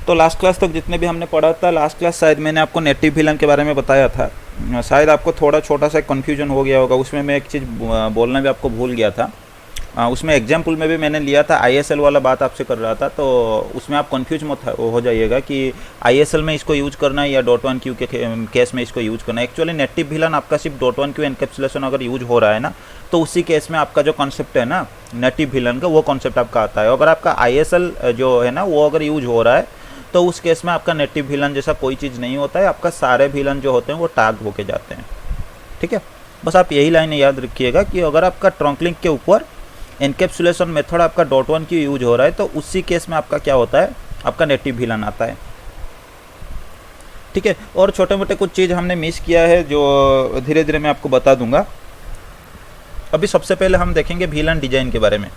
तो last class तक जितने भी हमने पढ़ा था, लास्ट क्लास शायद मैंने आपको नेटिव विलन के बारे में बताया था। शायद आपको थोड़ा छोटा सा कन्फ्यूजन हो गया होगा, उसमें मैं एक चीज़ बोलना भी आपको भूल गया था। उसमें एग्जाम्पल में भी मैंने लिया था, ISL वाला बात आपसे कर रहा था, तो उसमें आप कंफ्यूज मत हो जाइएगा कि ISL में इसको यूज करना है या .1q के केस में इसको यूज करना है। एक्चुअली नेटिव विलन आपका सिर्फ .1q एनकैप्सुलेशन अगर यूज हो रहा है ना, तो उसी केस में आपका जो कॉन्सेप्ट है ना नेटिव विलन का, वो कॉन्सेप्ट आपका आता है। अगर आपका ISL जो है ना वो अगर यूज हो रहा है, तो उस केस में आपका नेटिव विलन जैसा कोई चीज़ नहीं होता है, आपका सारे विलन जो होते हैं वो टैग होके जाते हैं। ठीक है, बस आप यही लाइन याद रखिएगा कि अगर आपका ट्रंक लिंक के ऊपर एनकैप्सुलेशन मेथड आपका .1q यूज हो रहा है, तो उसी केस में आपका क्या होता है, आपका नेटिव विलन आता है। ठीक है, और छोटे मोटे कुछ चीज़ हमने मिस किया है जो धीरे धीरे मैं आपको बता दूंगा। अभी सबसे पहले हम देखेंगे विलन डिजाइन के बारे में।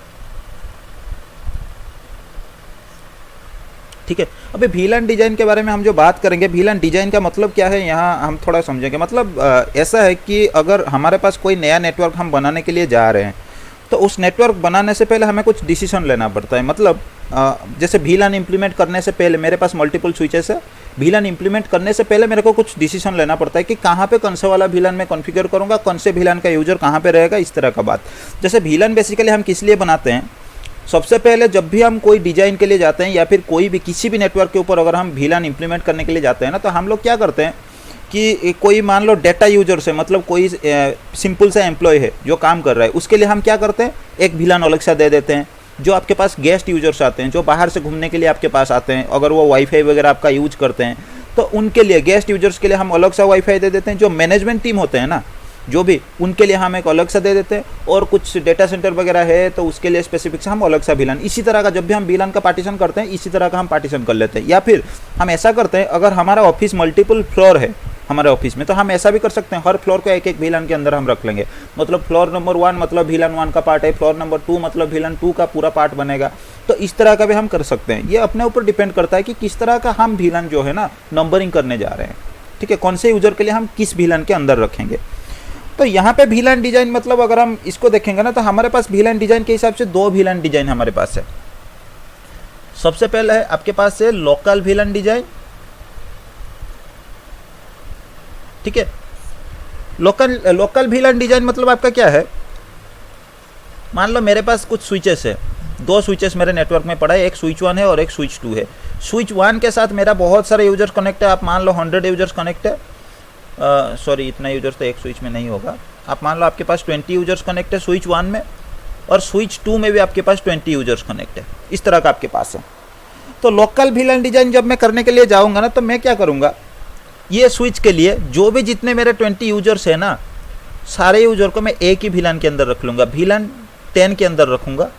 ठीक है, अभी विलन डिजाइन के बारे में हम जो बात करेंगे, विलन डिजाइन का मतलब क्या है यहाँ हम थोड़ा समझेंगे। मतलब ऐसा है कि अगर हमारे पास कोई नया नेटवर्क हम बनाने के लिए जा रहे हैं, तो उस नेटवर्क बनाने से पहले हमें कुछ डिसीजन लेना पड़ता है। मतलब जैसे VLAN इम्प्लीमेंट करने से पहले मेरे पास मल्टीपल स्विचेस है, VLAN इम्प्लीमेंट करने से पहले मेरे को कुछ डिसीजन लेना पड़ता है कि कहाँ पे कौन से वाला VLAN मैं कॉन्फ़िगर करूँगा, कौन से VLAN का यूजर कहाँ पे रहेगा, इस तरह का बात। जैसे VLAN बेसिकली हम किस लिए बनाते हैं, सबसे पहले जब भी हम कोई डिजाइन के लिए जाते हैं या फिर कोई भी किसी भी नेटवर्क के ऊपर अगर हम VLAN इम्प्लीमेंट करने के लिए जाते हैं ना, तो हम लोग क्या करते हैं कि कोई मान लो डेटा यूजर से, मतलब कोई सिंपल सा एम्प्लॉय है जो काम कर रहा है, उसके लिए हम क्या करते हैं, एक VLAN अलग सा दे देते हैं। जो आपके पास गेस्ट यूजर्स आते हैं, जो बाहर से घूमने के लिए आपके पास आते हैं, अगर वो वाईफाई वगैरह आपका यूज करते हैं, तो उनके लिए गेस्ट यूजर्स के लिए हम अलग सा वाईफाई दे देते हैं। जो मैनेजमेंट टीम होते हैं ना, जो भी, उनके लिए हम एक अलग सा दे देते हैं। और कुछ डेटा सेंटर वगैरह है तो उसके लिए स्पेसिफिक से हम अलग सा VLAN, इसी तरह का जब भी हम VLAN का पार्टीशन करते हैं, इसी तरह का हम पार्टीशन कर लेते हैं। या फिर हम ऐसा करते हैं, अगर हमारा ऑफिस मल्टीपल फ्लोर है हमारे ऑफिस में, तो हम ऐसा भी कर सकते हैं, हर फ्लोर को एक एक VLAN के अंदर हम रख लेंगे। मतलब फ्लोर नंबर 1 मतलब VLAN 1 का पार्ट है, फ्लोर नंबर 2 मतलब VLAN 2 का पूरा पार्ट बनेगा। तो इस तरह का भी हम कर सकते हैं। ये अपने ऊपर डिपेंड करता है कि किस तरह का हम VLAN जो है ना नंबरिंग करने जा रहे हैं। ठीक है, कौन से यूजर के लिए हम किस VLAN के अंदर रखेंगे। तो यहाँ पे VLAN डिजाइन मतलब अगर हम इसको देखेंगे ना, तो हमारे पास VLAन डिजाइन के हिसाब से 2 VLAN डिजाइन हमारे पास है। सबसे पहले है आपके पास है लोकल VLAN डिजाइन। ठीक है, लोकल VLAN डिजाइन मतलब आपका क्या है, मान लो मेरे पास कुछ स्विचेस है, 2 स्विचेस मेरे नेटवर्क में पड़ा है, एक स्विच 1 है और एक स्विच 2 है। स्विच 1 के साथ मेरा बहुत सारे यूजर्स कनेक्ट है, आप मान लो 100 यूजर्स कनेक्ट है। सॉरी, इतना यूजर्स तो एक स्विच में नहीं होगा। आप मान लो आपके पास 20 यूजर्स कनेक्ट है स्विच 1 में, और स्विच 2 में भी आपके पास 20 यूजर्स कनेक्ट है, इस तरह का आपके पास है। तो लोकल VLAN डिजाइन जब मैं करने के लिए जाऊंगा ना, तो मैं क्या करूंगा, ये स्विच के लिए जो भी जितने मेरे 20 यूजर्स है ना, सारे यूजर को मैं एक ही VLAN के अंदर रख लूँगा, VLAN 10 के अंदर रखूँगा।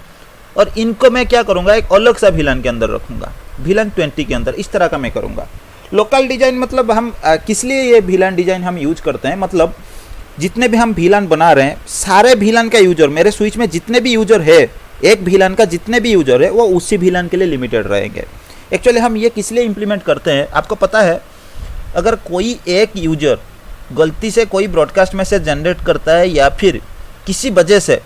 और इनको मैं क्या करूँगा, एक अलग सा VLAN के अंदर रखूँगा, VLAN 20 के अंदर, इस तरह का मैं करूँगा। लोकल डिजाइन मतलब हम किस लिए ये VLAN डिजाइन हम यूज करते हैं, मतलब जितने भी हम VLAN बना रहे हैं, सारे VLAN का यूजर, मेरे स्विच में जितने भी यूजर है, एक VLAN का जितने भी यूजर है वो उसी VLAN के लिए लिमिटेड रहेंगे। एक्चुअली हम ये किस लिए इम्प्लीमेंट करते हैं, आपको पता है, अगर कोई एक यूजर गलती से कोई ब्रॉडकास्ट मैसेज जनरेट करता है, या फिर किसी वजह से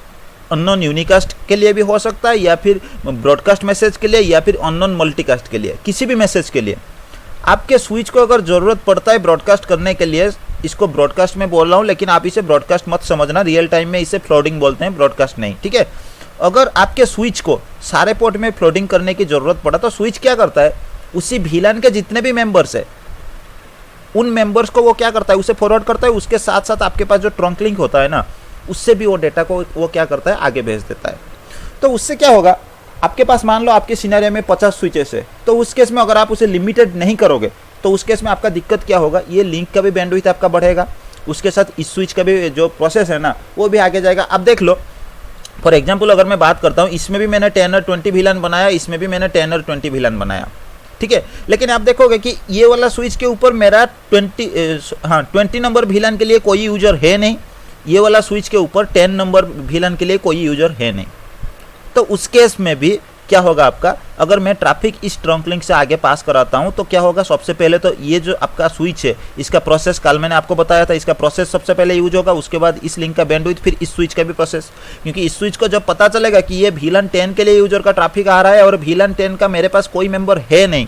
अननोन यूनिकास्ट के लिए भी हो सकता है, या फिर ब्रॉडकास्ट मैसेज के लिए, या फिर अननोन मल्टीकास्ट के लिए, किसी भी मैसेज के लिए आपके स्विच को अगर ज़रूरत पड़ता है ब्रॉडकास्ट करने के लिए, इसको ब्रॉडकास्ट में बोल रहा हूँ, लेकिन आप इसे ब्रॉडकास्ट मत समझना, रियल टाइम में इसे फ्लोडिंग बोलते हैं, ब्रॉडकास्ट नहीं। ठीक है, अगर आपके स्विच को सारे पोर्ट में फ्लोडिंग करने की ज़रूरत पड़ा, तो स्विच क्या करता है, उसी VLAN के जितने भी मेंबर्स है, उन मेंबर्स को वो क्या करता है, उसे फॉरवर्ड करता है। उसके साथ साथ आपके पास जो ट्रंक लिंक होता है ना, उससे भी वो डेटा को वो क्या करता है, आगे भेज देता है। तो उससे क्या होगा, आपके पास मान लो आपके सिनेरियो में 50 स्विचेस है, तो उस केस में अगर आप उसे लिमिटेड नहीं करोगे, तो उस केस में आपका दिक्कत क्या होगा, ये लिंक का भी बैंडविड्थ आपका बढ़ेगा, उसके साथ इस स्विच का भी जो प्रोसेस है ना वो भी आगे जाएगा। अब देख लो, फॉर एग्जाम्पल अगर मैं बात करता हूँ, इसमें भी मैंने 10 और 20 VLAN बनाया, इसमें भी मैंने 10 और 20 VLAN बनाया। ठीक है, लेकिन आप देखोगे कि ये वाला स्विच के ऊपर मेरा 20 नंबर VLAN के लिए कोई यूजर है नहीं, ये वाला स्विच के ऊपर 10 नंबर VLAN के लिए कोई यूजर है नहीं। तो उस केस में भी क्या होगा आपका, अगर मैं ट्रैफिक इस ट्रंक लिंक से आगे पास कराता हूं, तो क्या होगा, सबसे पहले तो ये जो आपका स्विच है, इसका प्रोसेस कल मैंने आपको बताया था, इसका प्रोसेस सबसे पहले यूज होगा, उसके बाद इस लिंक का बैंडविड्थ, फिर इस स्विच का भी प्रोसेस। क्योंकि इस स्विच को जब पता चलेगा कि ये VLAN 10 के लिए यूजर का ट्रैफिक आ रहा है और VLAN 10 का मेरे पास कोई मेंबर है नहीं,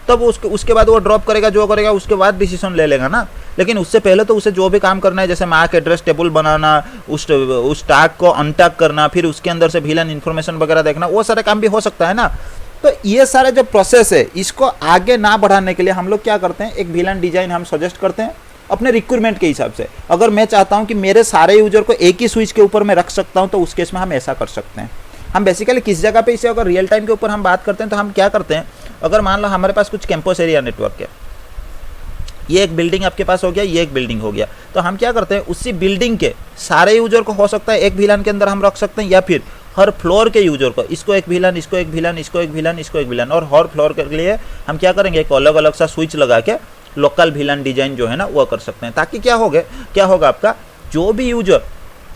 तब उसके बाद वो ड्रॉप करेगा, जो करेगा उसके बाद डिसीजन ले लेगा ना। लेकिन उससे पहले तो उसे जो भी काम करना है, जैसे मैक एड्रेस टेबल बनाना, उस टैग को अनटैग करना, फिर उसके अंदर से विलन इन्फॉर्मेशन वगैरह देखना, वो सारे काम भी हो सकता है ना। तो ये सारे जो प्रोसेस है, इसको आगे ना बढ़ाने के लिए हम लोग क्या करते हैं, एक विलन डिजाइन हम सजेस्ट करते हैं अपने रिक्वायरमेंट के हिसाब से। अगर मैं चाहता हूं कि मेरे सारे यूजर को एक ही स्विच के ऊपर मैं रख सकता हूं, तो उस केस में हम ऐसा कर सकते हैं। हम बेसिकली किस जगह पे इसे अगर रियल टाइम के ऊपर हम बात करते हैं तो हम क्या करते हैं, अगर मान लो हमारे पास कुछ कैंपस एरिया नेटवर्क है, ये एक बिल्डिंग आपके पास हो गया, ये एक बिल्डिंग हो गया, तो हम क्या करते हैं, उसी बिल्डिंग के सारे यूजर को हो सकता है एक विलन के अंदर हम रख सकते हैं, या फिर हर फ्लोर के यूजर को, इसको एक विलन, इसको एक विलन, इसको एक विलन, इसको एक विलन, और हर फ्लोर के लिए हम क्या करेंगे, एक अलग अलग सा स्विच लगा के लोकल विलन डिजाइन जो है ना वो कर सकते हैं। ताकि क्या होगा आपका, जो भी यूजर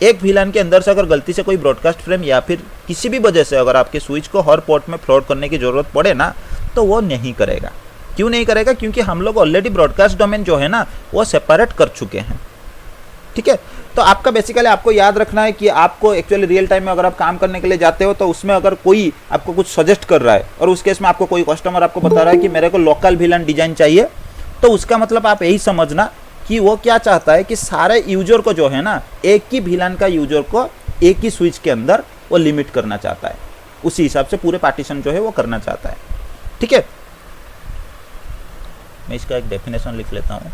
एक विलन के अंदर से अगर गलती से कोई ब्रॉडकास्ट फ्रेम या फिर किसी भी वजह से अगर आपके स्विच को हर पोर्ट में फ्लोट करने की जरूरत पड़े ना, तो वो नहीं करेगा। क्यों नहीं करेगा, क्योंकि हम लोग ऑलरेडी ब्रॉडकास्ट डोमेन जो है ना वो सेपरेट कर चुके हैं। ठीक है, तो आपका बेसिकली आपको याद रखना है कि आपको एक्चुअली रियल टाइम में अगर आप काम करने के लिए जाते हो, तो उसमें अगर कोई आपको कुछ सजेस्ट कर रहा है और उस केस में आपको कोई कस्टमर आपको बता रहा है कि मेरे को लोकल विलन डिजाइन चाहिए, तो उसका मतलब आप यही समझना कि वो क्या चाहता है कि सारे यूजर को जो है ना, एक ही विलन का यूजर को एक ही स्विच के अंदर वो लिमिट करना चाहता है, उसी हिसाब से पूरे पार्टीशन जो है वो करना चाहता है। ठीक है, मैं इसका एक डेफिनेशन लिख लेता हूँ।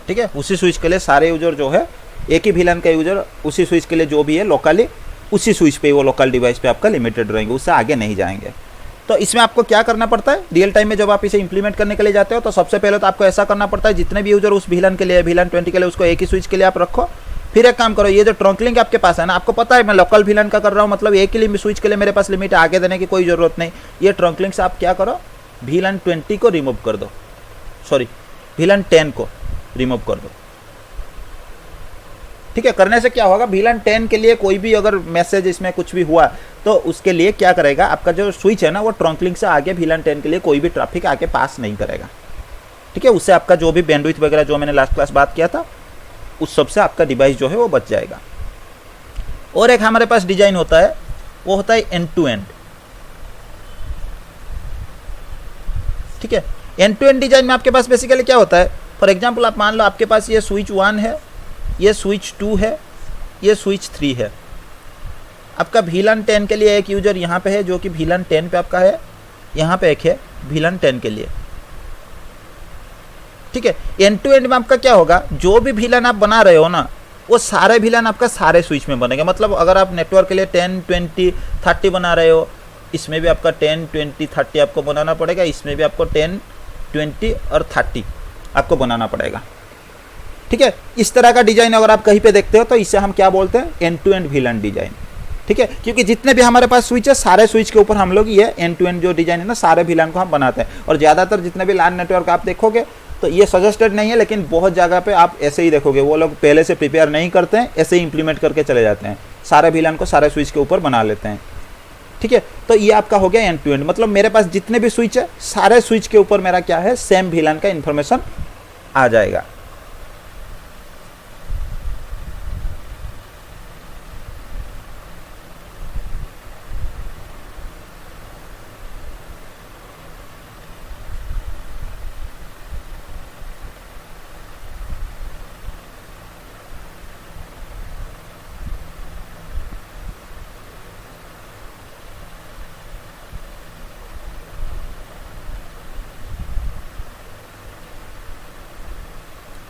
ठीक है, उसी स्विच के लिए सारे यूजर जो है, एक ही विलन का यूजर उसी स्विच के लिए जो भी है लोकली उसी स्विच पे, वो लोकल डिवाइस पे आपका लिमिटेड रहेंगे, उससे आगे नहीं जाएंगे। तो इसमें आपको क्या करना पड़ता है, रियल टाइम में जब आप इसे इंप्लीमेंट करने के लिए जाते हो, तो सबसे पहले तो आपको ऐसा करना पड़ता है, जितने भी यूजर उस विलन के लिए, विलन 20 के लिए, उसको एक ही स्विच के लिए आप रखो। फिर एक काम करो, ये जो ट्रंक लिंक आपके पास है ना, आपको पता है मैं लोकल विलन का कर रहा हूँ, मतलब एक ही स्विच के लिए मेरे पास लिमिट, आगे देने की कोई जरूरत नहीं। ये ट्रंक लिंक से आप क्या करो, विलन 20 को रिमूव कर दो, सॉरी विलन 10 को रिमूव कर दो। ठीक है, करने से क्या होगा, विलन 10 के लिए कोई भी अगर मैसेज इसमें कुछ भी हुआ, तो उसके लिए क्या करेगा, आपका जो स्विच है ना वो ट्रंक लिंक से आगे विलन 10 के लिए कोई भी ट्रैफिक आगे पास नहीं करेगा। ठीक है, उससे आपका जो भी बैंडविड्थ वगैरह जो मैंने लास्ट क्लास बात किया था, उस सब से आपका डिवाइस जो है वो बच जाएगा। और एक हमारे पास डिजाइन होता है, वो होता है एंड टू एंड। ठीक है, एंड टू एंड डिजाइन में आपके पास बेसिकली क्या होता है, फॉर एग्जाम्पल आप मान लो आपके पास ये स्विच 1 है, ये स्विच 2 है, ये स्विच 3 है। आपका विलन 10 के लिए एक यूजर यहाँ पे है जो कि विलन 10 पे आपका है, यहाँ पे एक है विलन 10 के लिए। ठीक है, एंड टू एंड में आपका क्या होगा, जो भी विलन आप बना रहे हो ना, वो सारे विलन आपका सारे स्विच में बनेगा। मतलब अगर आप नेटवर्क के लिए 10, 20, 30 बना रहे हो, इसमें भी आपका 10, 20, 30 आपको बनाना पड़ेगा, इसमें भी आपको 10, 20 और 30 आपको बनाना पड़ेगा। ठीक है, इस तरह का डिजाइन अगर आप कहीं पे देखते हो तो इसे हम क्या बोलते हैं, end to end VLAN design. ठीक है, क्योंकि जितने भी हमारे पास स्विच है, सारे स्विच के ऊपर हम लोग ये एंड टू एंड जो डिजाइन है ना, सारे विलन को हम बनाते हैं। और ज़्यादातर जितने भी लैन नेटवर्क आप देखोगे तो ये सजेस्टेड नहीं है, लेकिन बहुत जगह पे आप ऐसे ही देखोगे, वो लोग पहले से प्रिपेयर नहीं करते हैं, ऐसे ही इंप्लीमेंट करके चले जाते हैं, सारे विलन को सारे स्विच के ऊपर बना लेते हैं। ठीक है, तो ये आपका हो गया एंड टू एंड, मतलब मेरे पास जितने भी स्विच है, सारे स्विच के ऊपर मेरा क्या है, सेम विलन का इंफॉर्मेशन आ जाएगा।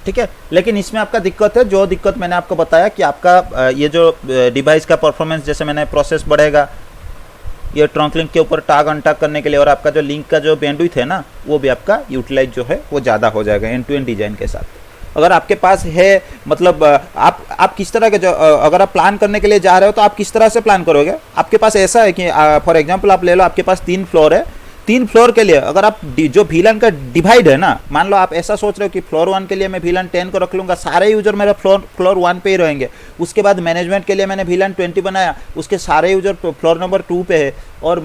ठीक है, लेकिन इसमें आपका दिक्कत है, जो दिक्कत मैंने आपको बताया कि आपका ये जो डिवाइस का परफॉर्मेंस, जैसे मैंने प्रोसेस बढ़ेगा ये ट्रंक लिंक के ऊपर टैग अनटैग करने के लिए, और आपका जो लिंक का जो बैंडविड्थ है ना, वो भी आपका यूटिलाइज जो है वो ज़्यादा हो जाएगा एंड टू एंड डिजाइन के साथ। अगर आपके पास है, मतलब आप किस तरह के, जो अगर आप प्लान करने के लिए जा रहे हो तो आप किस तरह से प्लान करोगे। आपके पास ऐसा है कि फॉर एग्जांपल आप ले लो, आपके पास 3 फ्लोर है, 3 फ्लोर के लिए अगर आप जो VLAN का डिवाइड है ना, मान लो आप ऐसा सोच रहे हो कि फ्लोर 1 के लिए मैं VLAN 10 को रख लूँगा, सारे यूजर मेरे फ्लोर 1 पे ही रहेंगे। उसके बाद मैनेजमेंट के लिए मैंने VLAN 20 बनाया, उसके सारे यूजर फ्लोर नंबर 2 पे है, और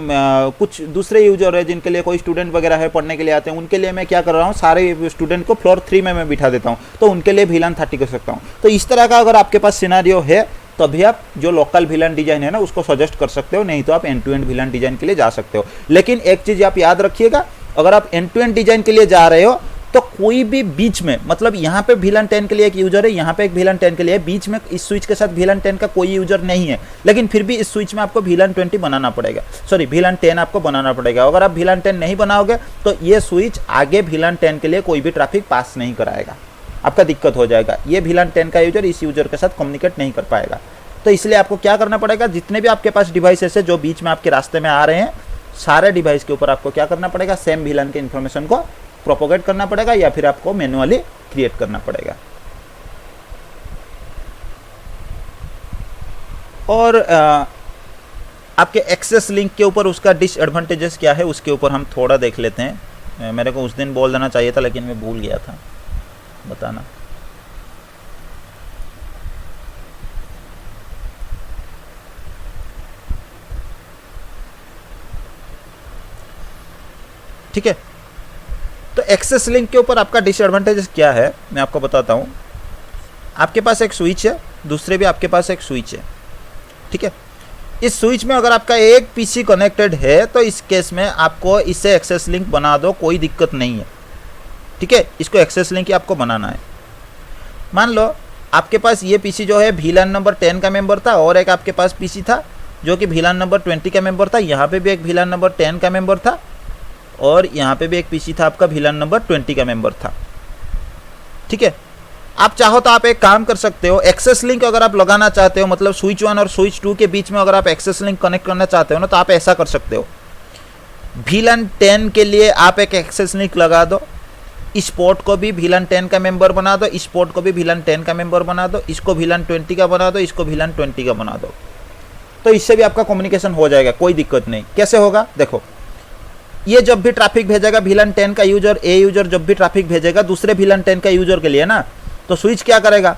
कुछ दूसरे यूजर है जिनके लिए कोई स्टूडेंट वगैरह है पढ़ने के लिए आते हैं, उनके लिए मैं क्या कर रहा हूँ, सारे स्टूडेंट को फ्लोर 3 में मैं बिठा देता हूँ, तो उनके लिए VLAN 30 कर सकता हूँ। तो इस तरह का अगर आपके पास सिनेरियो है तभी आप जो लोकल VLAN डिजाइन है ना उसको सजेस्ट कर सकते हो, नहीं तो आप end to end VLAN design के लिए जा सकते हो। लेकिन एक चीज आप याद रखिएगा, अगर आप एंड टू एंड डिजाइन के लिए जा रहे हो तो कोई भी बीच में, मतलब यहाँ पे VLAN 10 के लिए एक यूजर है, यहाँ पे एक VLAN 10 के लिए, बीच में इस स्विच के साथ VLAN 10 का कोई यूजर नहीं है, लेकिन फिर भी इस स्विच में आपको VLAN 20 बनाना पड़ेगा, सॉरी VLAN 10 आपको बनाना पड़ेगा। अगर आप VLAN 10 नहीं बनाओगे तो ये स्विच आगे VLAN 10 के लिए कोई भी ट्रैफिक पास नहीं कराएगा, आपका दिक्कत हो जाएगा। ये VLAN 10 का यूजर इस यूजर के साथ कम्युनिकेट नहीं कर पाएगा। तो इसलिए आपको क्या करना पड़ेगा, जितने भी आपके पास डिवाइसेस है जो बीच में आपके रास्ते में आ रहे हैं, सारे डिवाइस के ऊपर आपको क्या करना पड़ेगा, सेम VLAN के इन्फॉर्मेशन को प्रोपोगेट करना पड़ेगा, या फिर आपको मैन्युअली क्रिएट करना पड़ेगा। और आपके एक्सेस लिंक के ऊपर उसका डिसएडवांटेजेस क्या है उसके ऊपर हम थोड़ा देख लेते हैं। मेरे को उस दिन बोल देना चाहिए था लेकिन मैं भूल गया था बताना। ठीक है, तो एक्सेस लिंक के ऊपर आपका डिसएडवांटेजेस क्या है मैं आपको बताता हूँ। आपके पास एक स्विच है, दूसरे भी आपके पास एक स्विच है, ठीक है। इस स्विच में अगर आपका एक पीसी कनेक्टेड है तो इस केस में आपको इसे एक्सेस लिंक बना दो, कोई दिक्कत नहीं है, ठीक है। इसको एक्सेस लिंक ही आपको बनाना है। मान लो आपके पास ये पीसी जो है VLAN नंबर 10 का मेंबर था, और एक आपके पास पीसी था जो कि VLAN नंबर 20 का मेंबर था, यहाँ पे भी एक VLAN नंबर 10 का मेंबर था, और यहाँ पे भी एक पीसी था आपका VLAN नंबर 20 का मेंबर था, ठीक है। आप चाहो तो आप एक काम कर सकते हो, एक्सेस लिंक अगर आप लगाना चाहते हो, मतलब स्विच 1 और स्विच 2 के बीच में अगर आप एक्सेस लिंक कनेक्ट करना चाहते हो ना, तो आप ऐसा कर सकते हो। VLAN 10 के लिए आप एक एक्सेस लिंक लगा दो, इस पोर्ट को भी VLAN 10 का मेंबर बना दो, इस पोर्ट को भी VLAN 10 का मेंबर बना दो, इसको VLAN 20 का बना दो, इसको VLAN 20 का बना दो, तो इससे भी आपका कम्युनिकेशन हो जाएगा, कोई दिक्कत नहीं। कैसे होगा देखो, ये जब भी ट्रैफिक भेजेगा VLAN 10 का यूजर, ए यूजर जब भी ट्रैफिक भेजेगा दूसरे VLAN 10 का यूजर के लिए ना, तो स्विच क्या करेगा,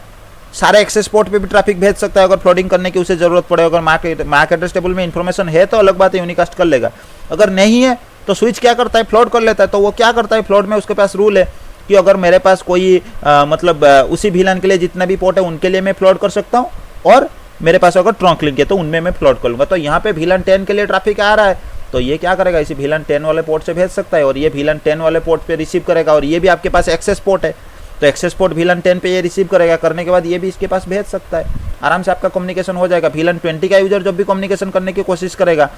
सारे एक्सेस पोर्ट पे भी ट्रैफिक भेज सकता है। अगर फ्लोडिंग करने की उसे जरूरत पड़े, अगर मैक एड्रेस टेबल में इंफॉर्मेशन है तो अलग बात है, यूनिकास्ट कर लेगा। अगर नहीं है तो स्विच क्या करता है, फ्लोट कर लेता है। तो वो क्या करता है, फ्लोट में उसके पास रूल है कि अगर मेरे पास कोई उसी VLAN के लिए जितना भी पोर्ट है उनके लिए मैं फ्लोट कर सकता हूँ, और मेरे पास अगर ट्रंक लिंक है तो उनमें मैं फ्लोट कर लूँगा। तो यहाँ पे VLAN 10 के लिए ट्रैफिक आ रहा है, तो ये क्या करेगा, इसी VLAN 10 वाले पोर्ट से भेज सकता है, और ये VLAN 10 वाले पोर्ट पे रिसीव करेगा, और ये भी आपके पास एक्सेस पोर्ट है, तो एक्सेस पोर्ट VLAN 10 पे ये रिसीव करेगा, करने के बाद ये भी इसके पास भेज सकता है। आराम से आपका कम्युनिकेशन हो जाएगा। VLAN 20 का यूजर जब भी कम्युनिकेशन करने की कोशिश करेगा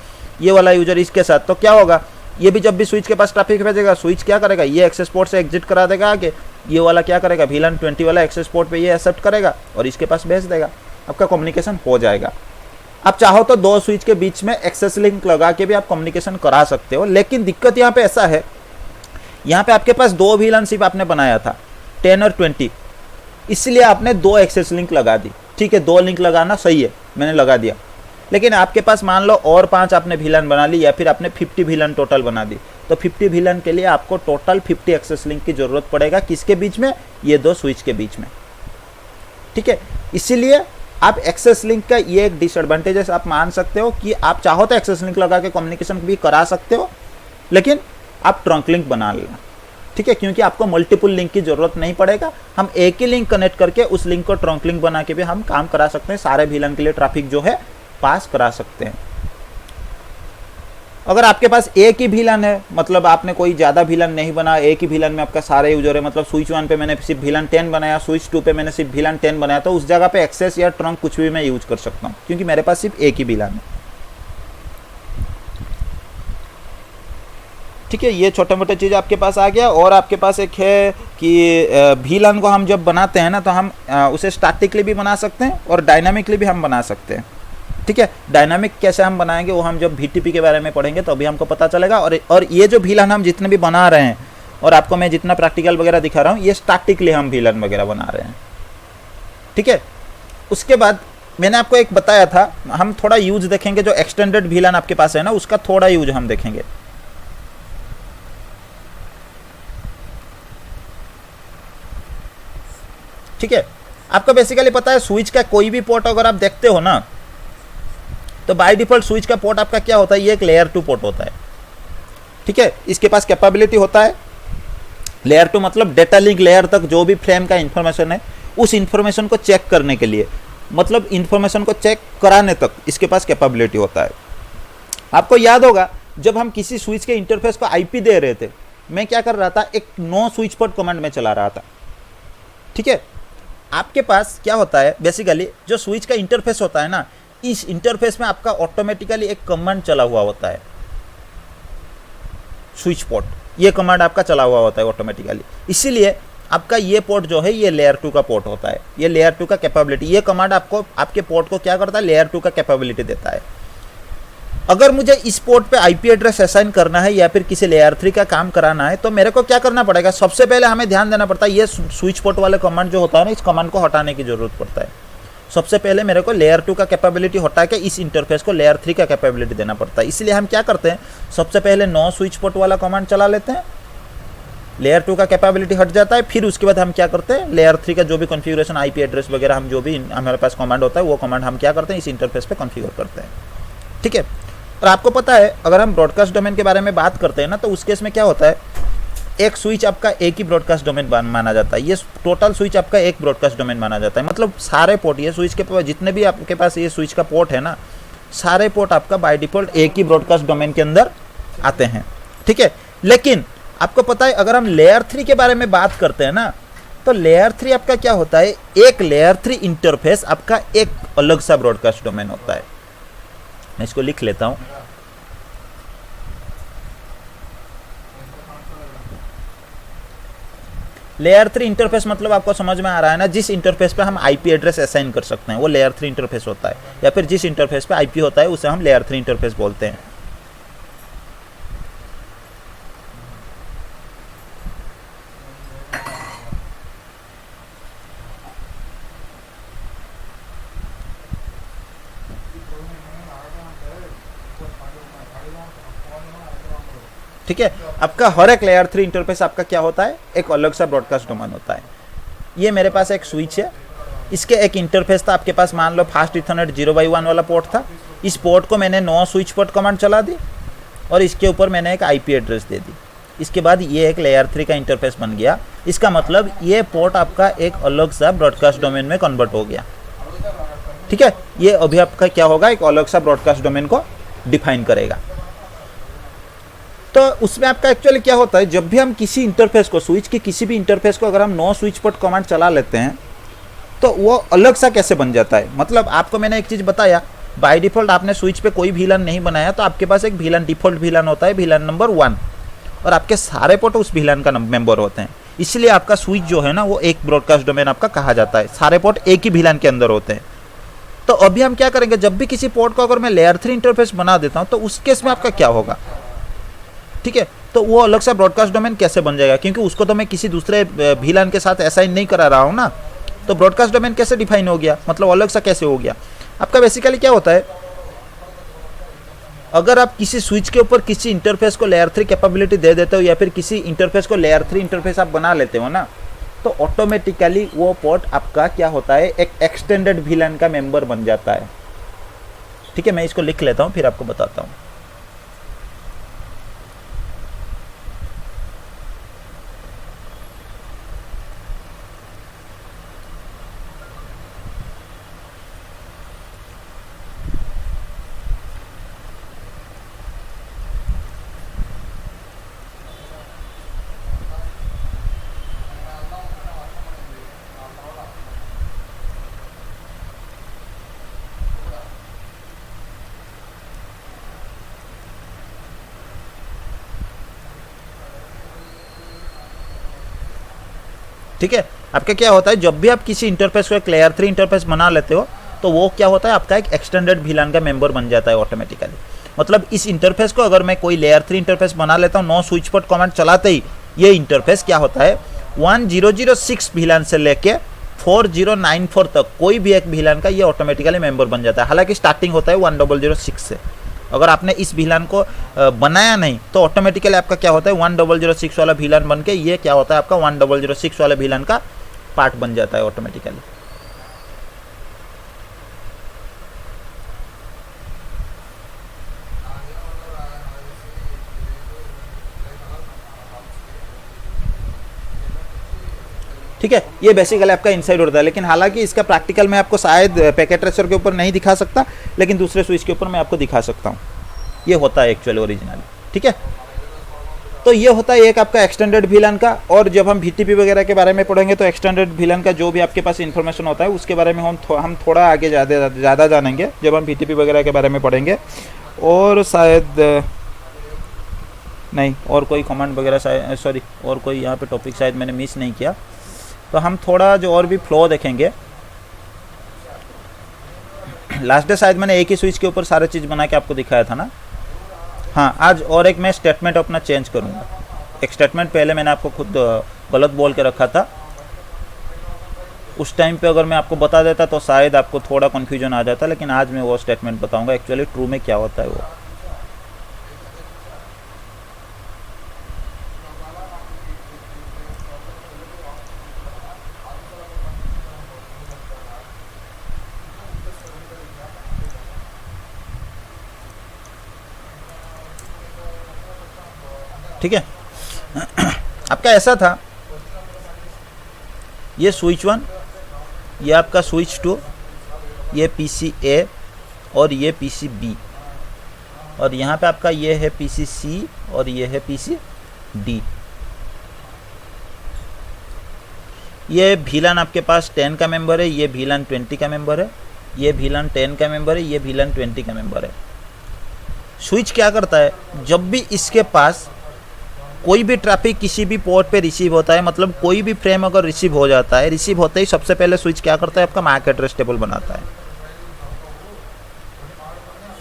ये वाला यूजर इसके साथ, तो क्या होगा, ये भी जब भी स्विच के पास ट्रैफिक भेजेगा, स्विच क्या करेगा, ये एक्सेस पोर्ट से एग्जिट करा देगा आगे, ये वाला क्या करेगा, VLAN 20 वाला एक्सेस पोर्ट पे ये एक्सेप्ट करेगा और इसके पास भेज देगा, आपका कम्युनिकेशन हो जाएगा। आप चाहो तो दो स्विच के बीच में एक्सेस लिंक लगा के भी आप कम्युनिकेशन करा सकते हो, लेकिन दिक्कत यहाँ पे ऐसा है, यहाँ पे आपके पास 2 VLAN सिर्फ आपने बनाया था 10 और 20, इसलिए आपने 2 एक्सेस लिंक लगा दी, ठीक है। 2 लिंक लगाना सही है, मैंने लगा दिया, लेकिन आपके पास मान लो और 5 आपने VLAN बना ली, या फिर आपने 50 VLAN टोटल बना दी, तो 50 VLAN के लिए आपको टोटल 50 एक्सेस लिंक की जरूरत पड़ेगा, किसके बीच में, ये 2 स्विच के बीच में, ठीक है। इसीलिए आप एक्सेस लिंक का ये एक डिसएडवांटेजेस आप मान सकते हो कि आप चाहो तो एक्सेस लिंक लगा के कम्युनिकेशन भी करा सकते हो, लेकिन आप ट्रंक लिंक बना लेना, ठीक है, क्योंकि आपको मल्टीपल लिंक की जरूरत नहीं पड़ेगा। हम एक ही लिंक कनेक्ट करके उस लिंक को ट्रंक लिंक बना के भी हम काम करा सकते हैं, सारे VLAN के लिए ट्रैफिक जो है पास करा सकते हैं। अगर आपके पास एक ही VLAN है, मतलब आपने कोई ज़्यादा VLAN नहीं बना, एक ही VLAN में आपका सारे यूजर है, मतलब स्विच 1 पे मैंने सिर्फ VLAN 10 बनाया, स्विच 2 पे मैंने सिर्फ VLAN 10 बनाया, तो उस जगह पे एक्सेस या ट्रंक कुछ भी मैं यूज कर सकता हूँ, क्योंकि मेरे पास सिर्फ एक ही VLAN है, ठीक है। ये छोटे मोटे चीज़ आपके पास आ गया। और आपके पास एक है कि VLAN को हम जब बनाते हैं ना, तो हम उसे स्टैटिकली भी बना सकते हैं और डायनामिकली भी हम बना सकते हैं, ठीक है। डायनामिक कैसे हम बनाएंगे वो हम जब VTP के बारे में पढ़ेंगे तो अभी हमको पता चलेगा। और ये जो VLAN हम जितने भी बना रहे हैं, और आपको मैं जितना प्रैक्टिकल वगैरह दिखा रहा हूँ, ये स्टैटिकली हम VLAN वगैरह बना रहे हैं, ठीक है। उसके बाद मैंने आपको एक बताया था, हम थोड़ा यूज देखेंगे, जो एक्सटेंडेड VLAN आपके पास है ना, उसका थोड़ा यूज हम देखेंगे। ठीक है, आपको बेसिकली पता है स्विच का कोई भी पोर्ट अगर आप देखते हो ना, तो बाय डिफॉल्ट स्विच का पोर्ट आपका क्या होता है, ये एक लेयर 2 पोर्ट होता है। ठीक है, इसके पास कैपेबिलिटी होता है लेयर 2 मतलब डेटा लिंक लेयर तक जो भी फ्रेम का इंफॉर्मेशन है उस इंफॉर्मेशन को चेक करने के लिए, मतलब इंफॉर्मेशन को चेक कराने तक इसके पास कैपेबिलिटी होता है। आपको याद होगा जब हम किसी स्विच के इंटरफेस को आईपी दे रहे थे, मैं क्या कर रहा था, एक नो स्विच पोर्ट कमांड में चला रहा था। ठीक है, आपके पास क्या होता है बेसिकली, जो स्विच का इंटरफेस होता है ना, इस इंटरफेस में आपका ऑटोमेटिकली एक कमांड चला हुआ होता है, स्विच पोर्ट, ये कमांड आपका चला हुआ होता है ऑटोमेटिकली। इसीलिए आपका ये पोर्ट जो है ये लेयर 2 का पोर्ट होता है, ये लेयर 2 का कैपेबिलिटी, ये कमांड आपको आपके पोर्ट को क्या करता है, लेयर 2 का कैपेबिलिटी देता है। अगर मुझे इस पोर्ट पे आईपी एड्रेस असाइन करना है या फिर किसी लेयर 3 का काम कराना है, तो मेरे को क्या करना पड़ेगा, सबसे पहले हमें ध्यान देना पड़ता है ये स्विच पोर्ट वाले कमांड जो होता है ना, इस कमांड को हटाने की जरूरत पड़ता है। सबसे पहले मेरे को लेयर 2 का कैपेबिलिटी हटा के इस इंटरफेस को लेयर 3 का कैपेबिलिटी देना पड़ता है। इसलिए हम क्या करते हैं, सबसे पहले नो स्विच पोर्ट वाला कमांड चला लेते हैं, लेयर 2 का कैपेबिलिटी हट जाता है, फिर उसके बाद हम क्या करते हैं, लेयर 3 का जो भी कॉन्फ़िगरेशन आईपी एड्रेस वगैरह हम जो भी हमारे पास कमांड होता है वो कमांड हम क्या करते हैं, इस इंटरफेस पे कॉन्फ़िगर करते हैं। ठीक है, और आपको पता है अगर हम ब्रॉडकास्ट डोमेन के बारे में बात करते हैं ना, तो उस केस में क्या होता है, एक स्विच आपका एक ही ब्रॉडकास्ट डोमेन माना जाता है, ये टोटल स्विच आपका एक ब्रॉडकास्ट डोमेन माना जाता है। मतलब सारे पोर्ट, ये स्विच के जितने भी आपके पास ये स्विच का पोर्ट है ना, सारे पोर्ट आपका बाय डिफॉल्ट एक ही ब्रॉडकास्ट डोमेन के अंदर आते हैं। ठीक है, लेकिन आपको पता है अगर हम लेयर 3 के बारे में बात करते हैं ना, तो लेयर 3 आपका क्या होता है, एक लेयर 3 इंटरफेस आपका एक अलग सा ब्रॉडकास्ट डोमेन होता है। मैं इसको लिख लेता हूं, लेयर 3 इंटरफेस मतलब आपको समझ में आ रहा है ना, जिस इंटरफेस पे हम आईपी एड्रेस असाइन कर सकते हैं वो लेयर 3 इंटरफेस होता है, या फिर जिस इंटरफेस पे आईपी होता है उसे हम लेयर 3 इंटरफेस बोलते हैं। ठीक है, आपका हर एक लेयर 3 इंटरफेस आपका क्या होता है, एक अलग सा ब्रॉडकास्ट डोमेन होता है। ये मेरे पास एक स्विच है, इसके एक इंटरफेस था आपके पास, मान लो फास्ट इथरनेट 0x1 वाला पोर्ट था, इस पोर्ट को मैंने नो स्विच पोर्ट कमांड चला दी और इसके ऊपर मैंने एक आईपी एड्रेस दे दी। इसके बाद ये एक लेयर 3 का इंटरफेस बन गया। इसका मतलब ये पोर्ट आपका एक अलग सा ब्रॉडकास्ट डोमेन में कन्वर्ट हो गया। ठीक है, ये अभी आपका क्या होगा, एक अलग सा ब्रॉडकास्ट डोमेन को डिफाइन करेगा। तो उसमें आपका एक्चुअली क्या होता है, जब भी हम किसी इंटरफेस को, स्विच की किसी भी इंटरफेस को अगर हम नो स्विच पोर्ट कमांड चला लेते हैं तो वो अलग सा कैसे बन जाता है। मतलब आपको मैंने एक चीज़ बताया, बाय डिफॉल्ट आपने स्विच पे कोई VLAN नहीं बनाया तो आपके पास एक VLAN डिफॉल्ट VLAN होता है, VLAN नंबर 1, और आपके सारे पोर्ट उस VLAN का मेंबर होते हैं। इसलिए आपका स्विच जो है ना वो एक ब्रॉडकास्ट डोमेन आपका कहा जाता है, सारे पोर्ट एक ही VLAN के अंदर होते हैं। तो अभी हम क्या करेंगे, जब भी किसी पोर्ट को अगर मैं लेयर 3 इंटरफेस बना देता हूँ तो उस केस में आपका क्या होगा। ठीक है, तो वो अलग सा ब्रॉडकास्ट डोमेन कैसे बन जाएगा, क्योंकि उसको तो मैं किसी दूसरे VLAN के साथ असाइन नहीं करा रहा हूँ ना, तो ब्रॉडकास्ट डोमेन कैसे डिफाइन हो गया, मतलब अलग सा कैसे हो गया। आपका बेसिकली क्या होता है, अगर आप किसी स्विच के ऊपर किसी इंटरफेस को लेयर 3 कैपेबिलिटी दे देते हो या फिर किसी इंटरफेस को लेयर 3 इंटरफेस आप बना लेते हो ना, तो ऑटोमेटिकली वो पोर्ट आपका क्या होता है, एक एक्सटेंडेड VLAN का मेंबर बन जाता है। ठीक है, मैं इसको लिख लेता हूँ फिर आपको बताता हूँ। ठीक है, आपका क्या होता है, जब भी आप किसी इंटरफेस को एक लेयर 3 इंटरफेस बना लेते हो तो वो क्या होता है, आपका एक एक्सटेंडेड VLAN का मेंबर बन जाता है ऑटोमेटिकली। मतलब इस इंटरफेस को अगर मैं कोई लेयर 3 इंटरफेस बना लेता हूँ, नो स्विच पोर्ट कमांड चलाते ही ये इंटरफेस क्या होता है, 1006 VLAN से लेके 4094 तक कोई भी एक VLAN का ये ऑटोमेटिकली मेंबर बन जाता है। हालांकि स्टार्टिंग होता है 1006 से, अगर आपने इस VLAN को बनाया नहीं तो ऑटोमेटिकली आपका क्या होता है, 1006 वाला VLAN बन के ये क्या होता है, आपका 1006 वाले VLAN का पार्ट बन जाता है ऑटोमेटिकली। ठीक है, ये बेसिकली आपका इनसाइड होता है, लेकिन हालांकि इसका प्रैक्टिकल मैं आपको शायद पैकेट ट्रेसर के ऊपर नहीं दिखा सकता, लेकिन दूसरे स्विच के ऊपर मैं आपको दिखा सकता हूँ। ये होता है एक्चुअली ओरिजिनली। ठीक है, तो ये होता है एक आपका एक्सटेंडेड VLAN का। और जब हम VTP वगैरह के बारे में पढ़ेंगे तो एक्सटेंडेड VLAN का जो भी आपके पास इन्फॉर्मेशन होता है उसके बारे में हम थोड़ा आगे ज़्यादा जानेंगे जब हम VTP वगैरह के बारे में पढ़ेंगे। और शायद नहीं, और कोई कमेंट वगैरह शायद, सॉरी, और कोई यहाँ पे टॉपिक शायद मैंने मिस नहीं किया, तो हम थोड़ा जो और भी फ्लो देखेंगे। लास्ट डे शायद मैंने एक ही स्विच के ऊपर सारे चीज़ बना के आपको दिखाया था ना। हाँ, आज और एक मैं स्टेटमेंट अपना चेंज करूँगा। एक स्टेटमेंट पहले मैंने आपको खुद गलत बोल के रखा था, उस टाइम पे अगर मैं आपको बता देता तो शायद आपको थोड़ा कन्फ्यूजन आ जाता, लेकिन आज मैं वो स्टेटमेंट बताऊँगा एक्चुअली ट्रू में क्या होता है वो। ठीक है, आपका ऐसा था, ये स्विच 1, ये आपका स्विच 2, ये PC A और ये PC B, और यहाँ पे आपका ये है PC C और ये है PC D। ये VLAN आपके पास 10 का मेंबर है, ये VLAN 20 का मेंबर है, ये VLAN 10 का मेंबर है, ये VLAN 20 का मेंबर है। स्विच क्या करता है, जब भी इसके पास कोई भी ट्रैफिक किसी भी पोर्ट पे रिसीव होता है, मतलब कोई भी फ्रेम अगर रिसीव हो जाता है, रिसीव होते ही सबसे पहले स्विच क्या करता है, आपका मैक एड्रेस टेबल बनाता है।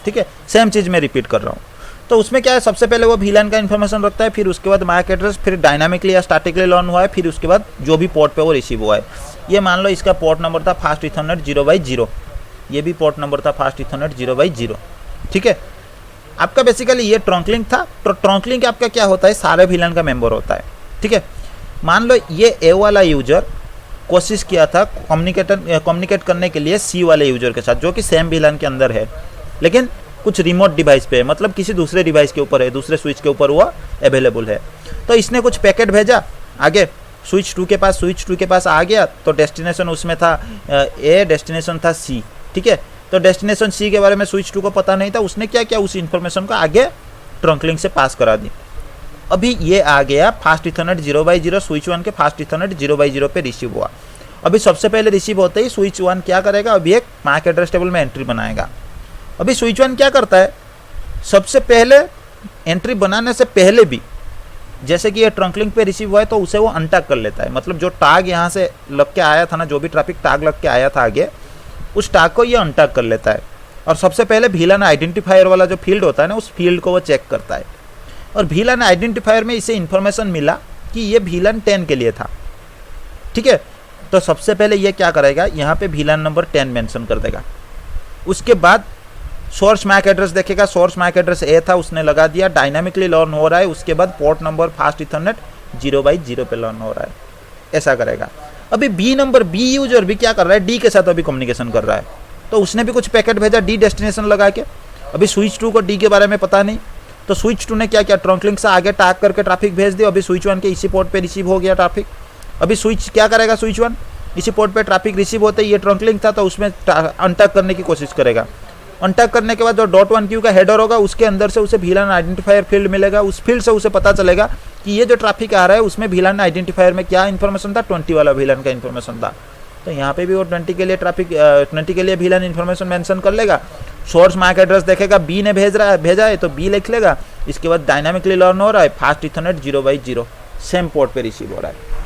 ठीक है, सेम चीज़ मैं रिपीट कर रहा हूँ। तो उसमें क्या है, सबसे पहले वो VLAN का इन्फॉर्मेशन रखता है, फिर उसके बाद मैक एड्रेस, फिर डायनामिकली या स्टैटिकली लर्न हुआ है, फिर उसके बाद जो भी पोर्ट पे वो रिसीव हुआ है। ये मान लो इसका पोर्ट नंबर था फास्ट इथरनेट 0/0, ये भी पोर्ट नंबर था फास्ट इथरनेट 0/0। ठीक है, आपका बेसिकली ये ट्रंक लिंक था। तो ट्रंक लिंक आपका क्या होता है, सारे VLAN का मेंबर होता है। ठीक है, मान लो ये A वाला यूजर कोशिश किया था कम्युनिकेट करने के लिए C वाले यूजर के साथ, जो कि सेम VLAN के अंदर है, लेकिन कुछ रिमोट डिवाइस पे है, मतलब किसी दूसरे डिवाइस के ऊपर है, दूसरे स्विच के ऊपर वो अवेलेबल है। तो इसने कुछ पैकेट भेजा आगे स्विच 2 के पास, स्विच 2 के पास आ गया, तो डेस्टिनेशन उसमें था A, डेस्टिनेशन था C। ठीक है, तो डेस्टिनेशन C के बारे में स्विच 2 को पता नहीं था, उसने क्या किया, उस इन्फॉर्मेशन को आगे ट्रंक लिंक से पास करा दी। अभी ये आ गया फास्ट इथरनेट 0/0, स्विच 1 के फास्ट इथरनेट 0/0 पे रिसीव हुआ। अभी सबसे पहले रिसीव होते ही स्विच 1 क्या करेगा, अभी एक मैक एड्रेस टेबल में एंट्री बनाएगा। अभी स्विच 1 क्या करता है, सबसे पहले एंट्री बनाने से पहले भी, जैसे कि ये ट्रंक लिंक पे रिसीव हुआ है, तो उसे वो अनटैग कर लेता है। मतलब जो टैग यहाँ से लग के आया था ना, जो भी ट्रैफिक टैग लग के आया था आगे, उस टैग को ये अनटैग कर लेता है। और सबसे पहले VLAN आइडेंटिफायर वाला जो फील्ड होता है ना, उस फील्ड को वो चेक करता है। और VLAN आइडेंटिफायर में इसे इन्फॉर्मेशन मिला कि ये VLAN 10 के लिए था। ठीक है, तो सबसे पहले ये क्या करेगा, यहाँ पे VLAN नंबर 10 मेंशन कर देगा। उसके बाद सोर्स मैक एड्रेस देखेगा, सोर्स मैक एड्रेस A था, उसने लगा दिया, डायनामिकली लर्न हो रहा है। उसके बाद पोर्ट नंबर फास्ट इथरनेट 0/0 पे लर्न हो रहा है, ऐसा करेगा। अभी B यूजर भी क्या कर रहा है, D के साथ अभी कम्युनिकेशन कर रहा है, तो उसने भी कुछ पैकेट भेजा D डेस्टिनेशन लगा के। अभी स्विच 2 को D के बारे में पता नहीं, तो स्विच 2 ने क्या किया, ट्रंक लिंक से आगे टैग करके ट्रैफिक भेज दिया। अभी स्विच 1 के इसी पोर्ट पे रिसीव हो गया ट्रैफिक। अभी स्विच क्या करेगा, स्विच 1 इसी पोर्ट पे ट्रैफिक रिसीव होते ही, ये ट्रंक लिंक था तो उसमें अनटैग करने की कोशिश करेगा। अनटैग करने के बाद जो .1q का हेडर होगा, उसके अंदर से उसे VLAN आइडेंटिफायर फील्ड मिलेगा। उस फील्ड से उसे पता चलेगा कि ये जो ट्रैफिक आ रहा है उसमें VLAN आइडेंटिफायर में क्या इन्फॉर्मेशन था, 20 वाला VLAN का इन्फॉर्मेशन था। तो यहाँ पे भी वो 20 के लिए ट्रैफिक 20 के लिए VLAN इन्फॉर्मेशन मेंशन कर लेगा। सोर्स मैक एड्रेस देखेगा, B ने भेजा है तो B लिख लेगा। इसके बाद डायनामिकली लर्न हो रहा है, फास्ट इथरनेट 0/0 सेम पोर्ट पे रिसीव हो रहा है।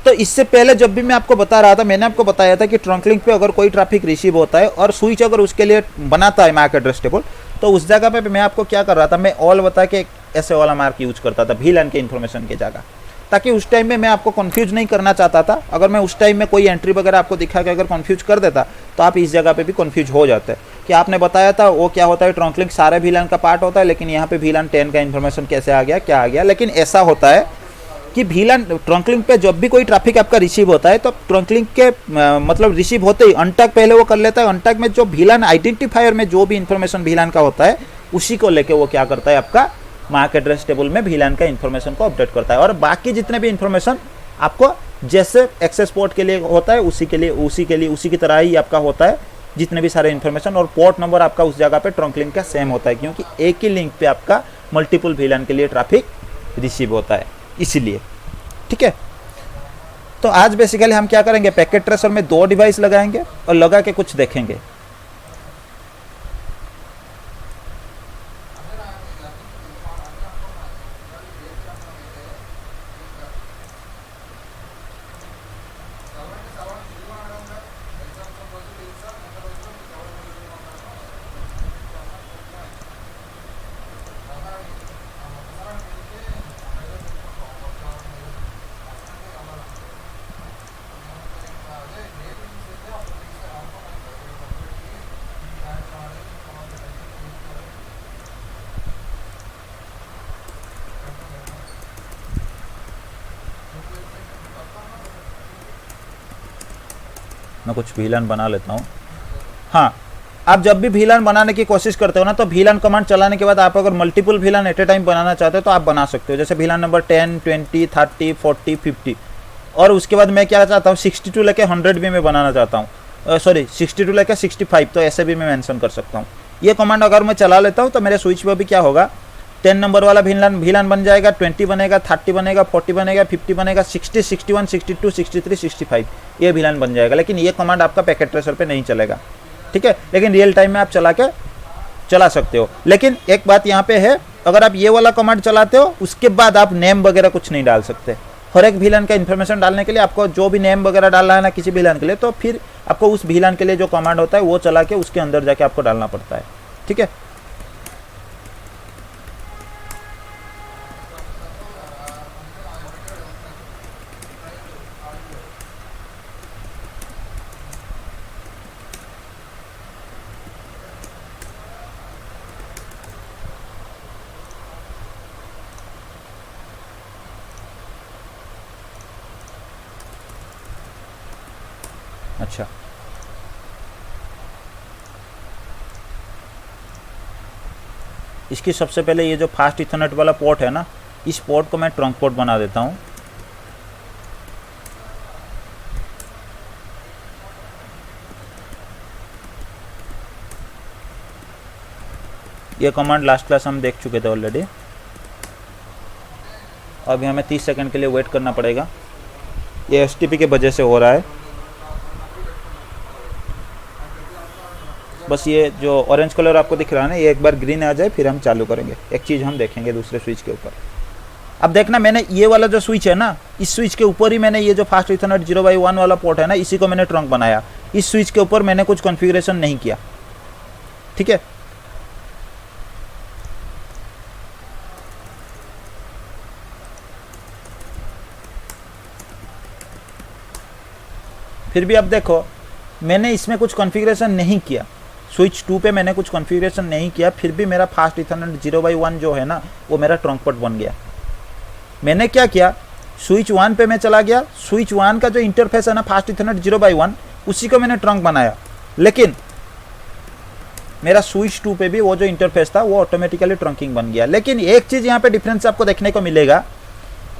तो इससे पहले जब भी मैं आपको बता रहा था, मैंने आपको बताया था कि ट्रंक लिंक पे अगर कोई ट्रैफिक रिसीव होता है और स्विच अगर उसके लिए बनाता है मैक एड्रेस टेबल, तो उस जगह पे मैं आपको क्या कर रहा था, मैं ऑल बता के ऐसे वाला मार्क यूज करता था VLAN के इन्फॉर्मेशन की जगह, ताकि उस टाइम में मैं आपको कंफ्यूज नहीं करना चाहता था। अगर मैं उस टाइम में कोई एंट्री वगैरह आपको दिखा के अगर कंफ्यूज कर देता, तो आप इस जगह पे भी कंफ्यूज हो जाते कि आपने बताया था वो क्या होता है, ट्रंक लिंक सारे VLAN का पार्ट होता है, लेकिन यहाँ पे VLAN 10 का इन्फॉर्मेशन कैसे आ गया, क्या आ गया। लेकिन ऐसा होता है कि VLAN ट्रंक लिंक पे जब भी कोई ट्रैफिक आपका रिसीव होता है तो ट्रंक लिंक के मतलब रिसीव होते ही अनटैग पहले वो कर लेता है। अनटैग में जो VLAN आइडेंटिफायर में जो भी इंफॉर्मेशन VLAN का होता है उसी को लेके वो क्या करता है, आपका मैक एड्रेस टेबल में VLAN का इन्फॉर्मेशन को अपडेट करता है। और बाकी जितने भी इन्फॉर्मेशन आपको जैसे एक्सेस पोर्ट के लिए होता है उसी की तरह ही आपका होता है जितने भी सारे इन्फॉर्मेशन, और पोर्ट नंबर आपका उस जगह पे ट्रंक लिंक का सेम होता है क्योंकि एक ही लिंक पे आपका मल्टीपल VLAN के लिए ट्रैफिक रिसीव होता है इसीलिए। ठीक है, तो आज बेसिकली हम क्या करेंगे, पैकेट ट्रेसर में 2 डिवाइस लगाएंगे और लगा के कुछ देखेंगे। मैं कुछ VLAN बना लेता हूँ। हाँ, आप जब भी VLAN बनाने की कोशिश करते हो ना तो VLAN कमांड चलाने के बाद आप अगर multiple VLAN at a time बनाना चाहते हो तो आप बना सकते हो। जैसे VLAN नंबर 10, 20, 30, 40, 50 और उसके बाद मैं क्या चाहता हूँ 62 लेके 100 भी मैं बनाना चाहता हूँ, सॉरी 62 लेके 65, तो ऐसे भी मैं मेंशन कर सकता हूँ। ये कमांड अगर मैं चला लेता हूँ तो मेरे स्विच पर भी क्या होगा, 10 नंबर वाला VLAN बन जाएगा, 20 बनेगा, 30 बनेगा, 40 बनेगा, 50 बनेगा, 60, 61, 62, 63, 65 ये VLAN बन जाएगा। लेकिन ये कमांड आपका पैकेट ट्रेसर पे नहीं चलेगा। ठीक है, लेकिन रियल टाइम में आप चला सकते हो। लेकिन एक बात यहाँ पे है, अगर आप ये वाला कमांड चलाते हो उसके बाद आप नेम वगैरह कुछ नहीं डाल सकते। हर एक VLAN का इन्फॉर्मेशन डालने के लिए आपको जो भी नेम वगैरह डालना है ना किसी VLAN के लिए, तो फिर आपको उस VLAN के लिए जो कमांड होता है वो चला के उसके अंदर जाके आपको डालना पड़ता है। ठीक है, अच्छा इसकी सबसे पहले ये जो फास्ट इथरनेट वाला पोर्ट है ना, इस पोर्ट को मैं ट्रंक पोर्ट बना देता हूँ। ये कमांड लास्ट क्लास हम देख चुके थे ऑलरेडी। अभी हमें 30 सेकंड के लिए वेट करना पड़ेगा, ये STP के वजह से हो रहा है। बस ये जो ऑरेंज कलर आपको दिख रहा है ना, ये एक बार ग्रीन आ जाए फिर हम चालू करेंगे। एक चीज़ हम देखेंगे दूसरे स्विच के ऊपर। अब देखना, मैंने ये वाला जो स्विच है ना, इस स्विच के ऊपर ही मैंने ये जो फास्ट इथरनेट 0x1 वाला पोर्ट है ना, इसी को मैंने ट्रंक बनाया। इस स्विच के ऊपर मैंने कुछ कॉन्फ़िगरेशन नहीं किया। ठीक है, फिर भी अब देखो मैंने इसमें कुछ कॉन्फ़िगरेशन नहीं किया। स्विच 2 पे मैंने कुछ कॉन्फ़िगरेशन नहीं किया, फिर भी मेरा फास्ट इथरनेट 0x1 जो है ना वो मेरा ट्रंक पोर्ट बन गया। मैंने क्या किया, स्विच 1 पे मैं चला गया, स्विच 1 का जो इंटरफेस है ना फास्ट इथरनेट 0x1 उसी को मैंने ट्रंक बनाया। लेकिन मेरा स्विच 2 पे भी वो जो इंटरफेस था वो ऑटोमेटिकली ट्रंकिंग बन गया। लेकिन एक चीज़ यहाँ पे डिफरेंस आपको देखने को मिलेगा,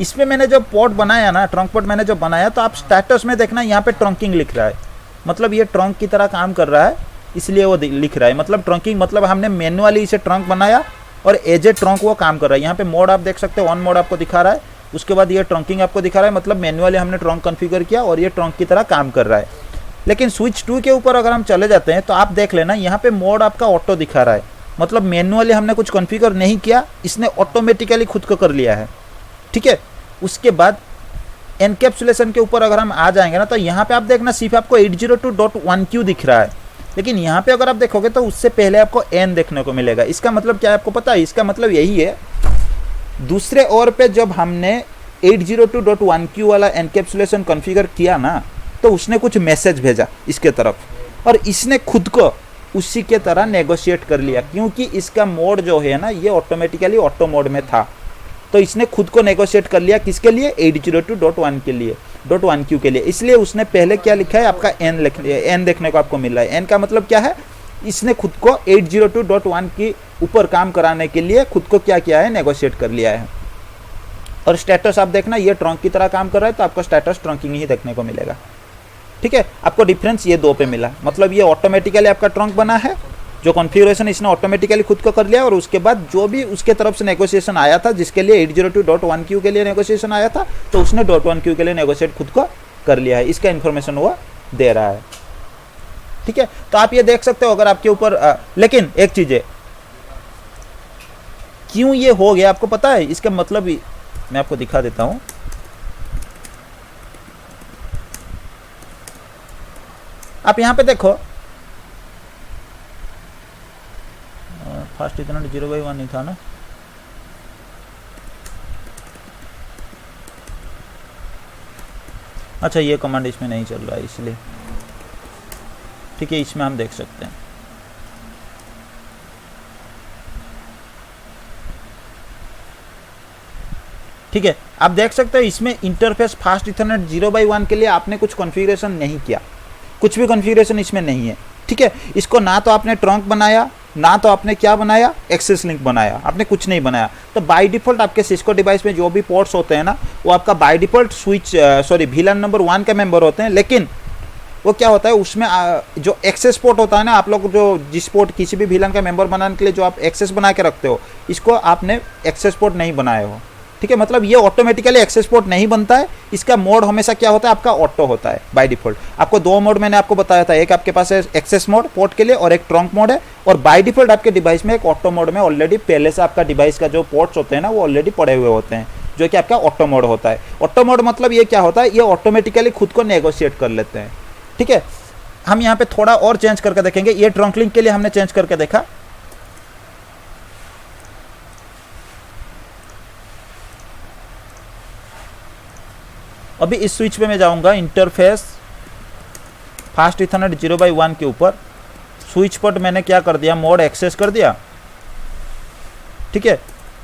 इसमें मैंने जो पोर्ट बनाया ना, ट्रंक पोर्ट मैंने जो बनाया, तो आप स्टेटस में देखना यहाँ पे ट्रंकिंग लिख रहा है। मतलब ये ट्रंक की तरह काम कर रहा है, इसलिए वो लिख रहा है। मतलब ट्रंकिंग मतलब हमने मैनुअली इसे ट्रंक बनाया और एज ए ट्रंक वो काम कर रहा है। यहाँ पे मोड आप देख सकते हो, ऑन मोड आपको दिखा रहा है, उसके बाद ये ट्रंकिंग आपको दिखा रहा है। मतलब मैनुअली हमने ट्रंक कॉन्फ़िगर किया और ये ट्रंक की तरह काम कर रहा है। लेकिन स्विच 2 के ऊपर अगर हम चले जाते हैं तो आप देख लेना यहाँ पे मोड आपका ऑटो दिखा रहा है। मतलब मैनुअली हमने कुछ कॉन्फ़िगर नहीं किया, इसने ऑटोमेटिकली खुद को कर लिया है। ठीक है, उसके बाद एनकैप्सुलेशन के ऊपर अगर हम आ जाएंगे ना, तो यहाँ पे आप देखना सिर्फ आपको 802.1q दिख रहा है। लेकिन यहाँ पे अगर आप देखोगे तो उससे पहले आपको n देखने को मिलेगा। इसका मतलब क्या है आपको पता है? इसका मतलब यही है, दूसरे ओर पे जब हमने 802.1q वाला एनकैप्सुलेशन कॉन्फ़िगर किया ना, तो उसने कुछ मैसेज भेजा इसके तरफ और इसने खुद को उसी के तरह नेगोशिएट कर लिया, क्योंकि इसका मोड जो है ना ये ऑटोमेटिकली ऑटो मोड में था। तो इसने खुद को नेगोशिएट कर लिया किसके लिए, 802.1 के लिए, .1q के लिए। इसलिए उसने पहले क्या लिखा है, आपका n देखने को आपको मिल रहा है। n का मतलब क्या है, इसने खुद को 802.1 के ऊपर काम कराने के लिए खुद को क्या किया है, नेगोशिएट कर लिया है। और स्टेटस आप देखना, ये ट्रंक की तरह काम कर रहा है तो आपको स्टेटस ट्रंकिंग ही देखने को मिलेगा। ठीक है, आपको डिफरेंस ये दो पे मिला, मतलब ये ऑटोमेटिकली आपका ट्रंक बना है, जो कॉन्फ़िगरेशन इसने ऑटोमेटिकली खुद को कर लिया, और उसके बाद जो भी उसके तरफ से नेगोशिएशन आया था, जिसके लिए 802.1q के लिए नेगोशिएशन आया था, तो उसने .1q के लिए नेगोशिएट खुद को कर लिया है। इसका इन्फॉर्मेशन वो दे रहा है। ठीक है, तो आप ये देख सकते हो अगर आपके ऊपर लेकिन एक चीज है, क्यों ये हो गया आपको पता है, इसका मतलब मैं आपको दिखा देता हूं। आप यहां पे देखो, फास्ट इथरनेट 0/1 नहीं था ना, अच्छा ये कमांड इसमें नहीं चल रहा है इसलिए। ठीक है, इसमें हम देख सकते हैं। ठीक है, आप देख सकते हो इसमें इंटरफेस फास्ट इथरनेट 0/1 के लिए आपने कुछ कॉन्फ़िगरेशन नहीं किया, कुछ भी कॉन्फ़िगरेशन इसमें नहीं है। ठीक है, इसको ना तो आपने ट्रंक बनाया, ना तो आपने क्या बनाया, एक्सेस लिंक बनाया, आपने कुछ नहीं बनाया। तो बाय डिफ़ॉल्ट आपके सिस्को डिवाइस में जो भी पोर्ट्स होते हैं ना, वो आपका बाय डिफ़ॉल्ट VLAN नंबर 1 के मेंबर होते हैं। लेकिन वो क्या होता है, उसमें जो एक्सेस पोर्ट होता है ना, आप लोग जो जिस पोर्ट किसी भी VLAN का मेंबर बनाने के लिए जो आप एक्सेस बना के रखते हो, इसको आपने एक्सेस पोर्ट नहीं बनाए हो। ठीक है, मतलब ये ऑटोमेटिकली एक्सेस पोर्ट नहीं बनता है। इसका मोड हमेशा क्या होता है, आपका ऑटो होता है बाय डिफ़ॉल्ट। आपको दो मोड मैंने आपको बताया था, एक आपके पास है एक्सेस मोड पोर्ट के लिए और एक ट्रंक मोड है, और बाय डिफ़ॉल्ट आपके डिवाइस में एक ऑटो मोड में ऑलरेडी पहले से आपका डिवाइस का जो पोर्ट्स होते हैं ना, वो ऑलरेडी पड़े हुए होते हैं, जो कि आपका ऑटो मोड होता है। ऑटो मोड मतलब ये क्या होता है, ये ऑटोमेटिकली खुद को नेगोशिएट कर लेते हैं। ठीक है, हम यहाँ पे थोड़ा और चेंज करके देखेंगे। ये ट्रंक लिंक के लिए हमने चेंज करके देखा। अभी इस स्विच पे मैं जाऊंगा, इंटरफेस फास्ट इथरनेट 0/1 के ऊपर स्विच पोर्ट मैंने क्या कर दिया, मोड एक्सेस कर दिया। ठीक है,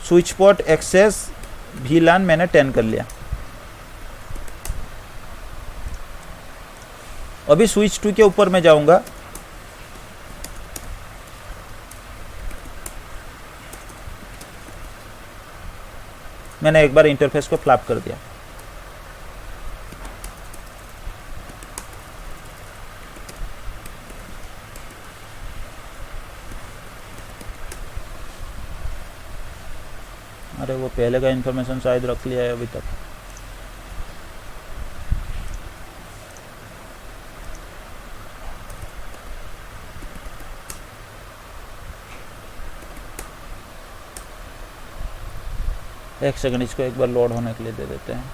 स्विच पोर्ट एक्सेस VLAN मैंने 10 कर लिया। अभी स्विच 2 के ऊपर मैं जाऊंगा, मैंने एक बार इंटरफेस को फ्लैप कर दिया। अरे वो पहले का इन्फॉर्मेशन शायद रख लिया है अभी तक। एक सेकंड, इसको एक बार लोड होने के लिए दे देते हैं।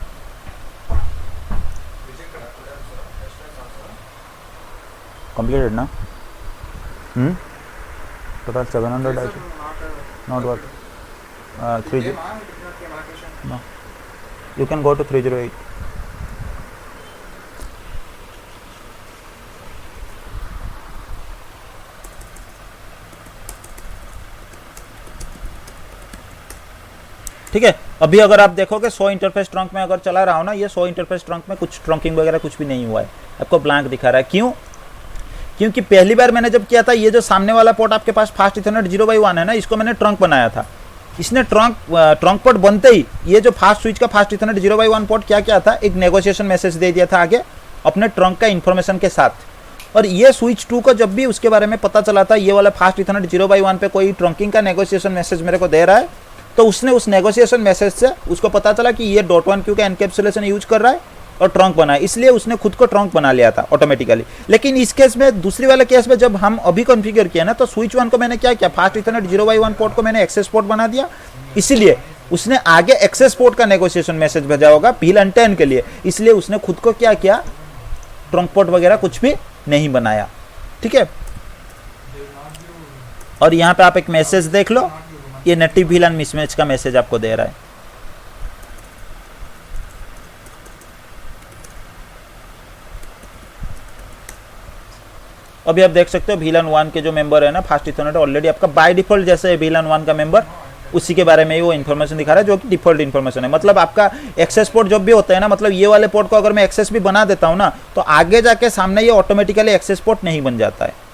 कंप्लीटेड ना? Total 700 I think, not work. 30 no, you can go to 308. ठीक है, अभी अगर आप देखोगे 100 इंटरफेस ट्रंक में अगर चला रहा हो ना, ये 100 इंटरफेस ट्रंक में कुछ ट्रंकिंग वगैरह कुछ भी नहीं हुआ है, आपको ब्लैंक दिखा रहा है। क्यों? क्योंकि पहली बार मैंने जब किया था, ये जो सामने वाला पोर्ट आपके पास फास्ट इथरनेट 0/1 है ना, इसको मैंने ट्रंक बनाया था। इसने ट्रंक पोर्ट बनते ही ये जो फास्ट स्विच का फास्ट इथरनेट 0/1 पोर्ट क्या था, एक नेगोशिएशन मैसेज दे दिया था आगे अपने ट्रंक का इन्फॉर्मेशन के साथ। और ये स्विच 2 को जब भी उसके बारे में पता चला था, ये वाला फास्ट इथरनेट 0/1 पे कोई ट्रंकिंग का नेगोशिएशन मैसेज मेरे को दे रहा है, तो उसने उस नेगोशिएशन मैसेज से उसको पता चला कि ये .1q का एनकैप्सुलेशन यूज कर रहा है और ट्रंक बना है, इसलिए उसने खुद को ट्रंक बना लिया था ऑटोमेटिकली। लेकिन इस केस में, दूसरी वाले केस में जब हम अभी कॉन्फ़िगर किया ना, तो स्विच 1 को मैंने क्या किया, फास्ट इथरनेट 0/1 पोर्ट को मैंने एक्सेस पोर्ट बना दिया, इसलिए उसने आगे एक्सेस पोर्ट का नेगोशिएशन मैसेज भेजा होगा VLAN 10 के लिए, इसलिए उसने खुद को क्या किया, ट्रंक पोर्ट वगैरह कुछ भी नहीं बनाया। ठीक है, और यहाँ पे आप एक मैसेज देख लो, ये नेटिव VLAN मिसमैच का मैसेज आपको दे रहा है। अभी आप देख सकते हो VLAN 1 के जो मेंबर है ना, फास्ट इथरनेट ऑलरेडी आपका बाय डिफॉल्ट जैसे VLAN 1 का मेंबर उसी के बारे में ही वो इन्फॉर्मेशन दिखा रहा है, जो कि डिफॉल्ट इन्फॉर्मेशन है। मतलब आपका एक्सेस पोर्ट जब भी होता है ना, मतलब ये वाले पोर्ट को अगर मैं एक्सेस भी बना देता हूँ ना, तो आगे जाके सामने ये ऑटोमेटिकली एक्सेस पोर्ट नहीं बन जाता है।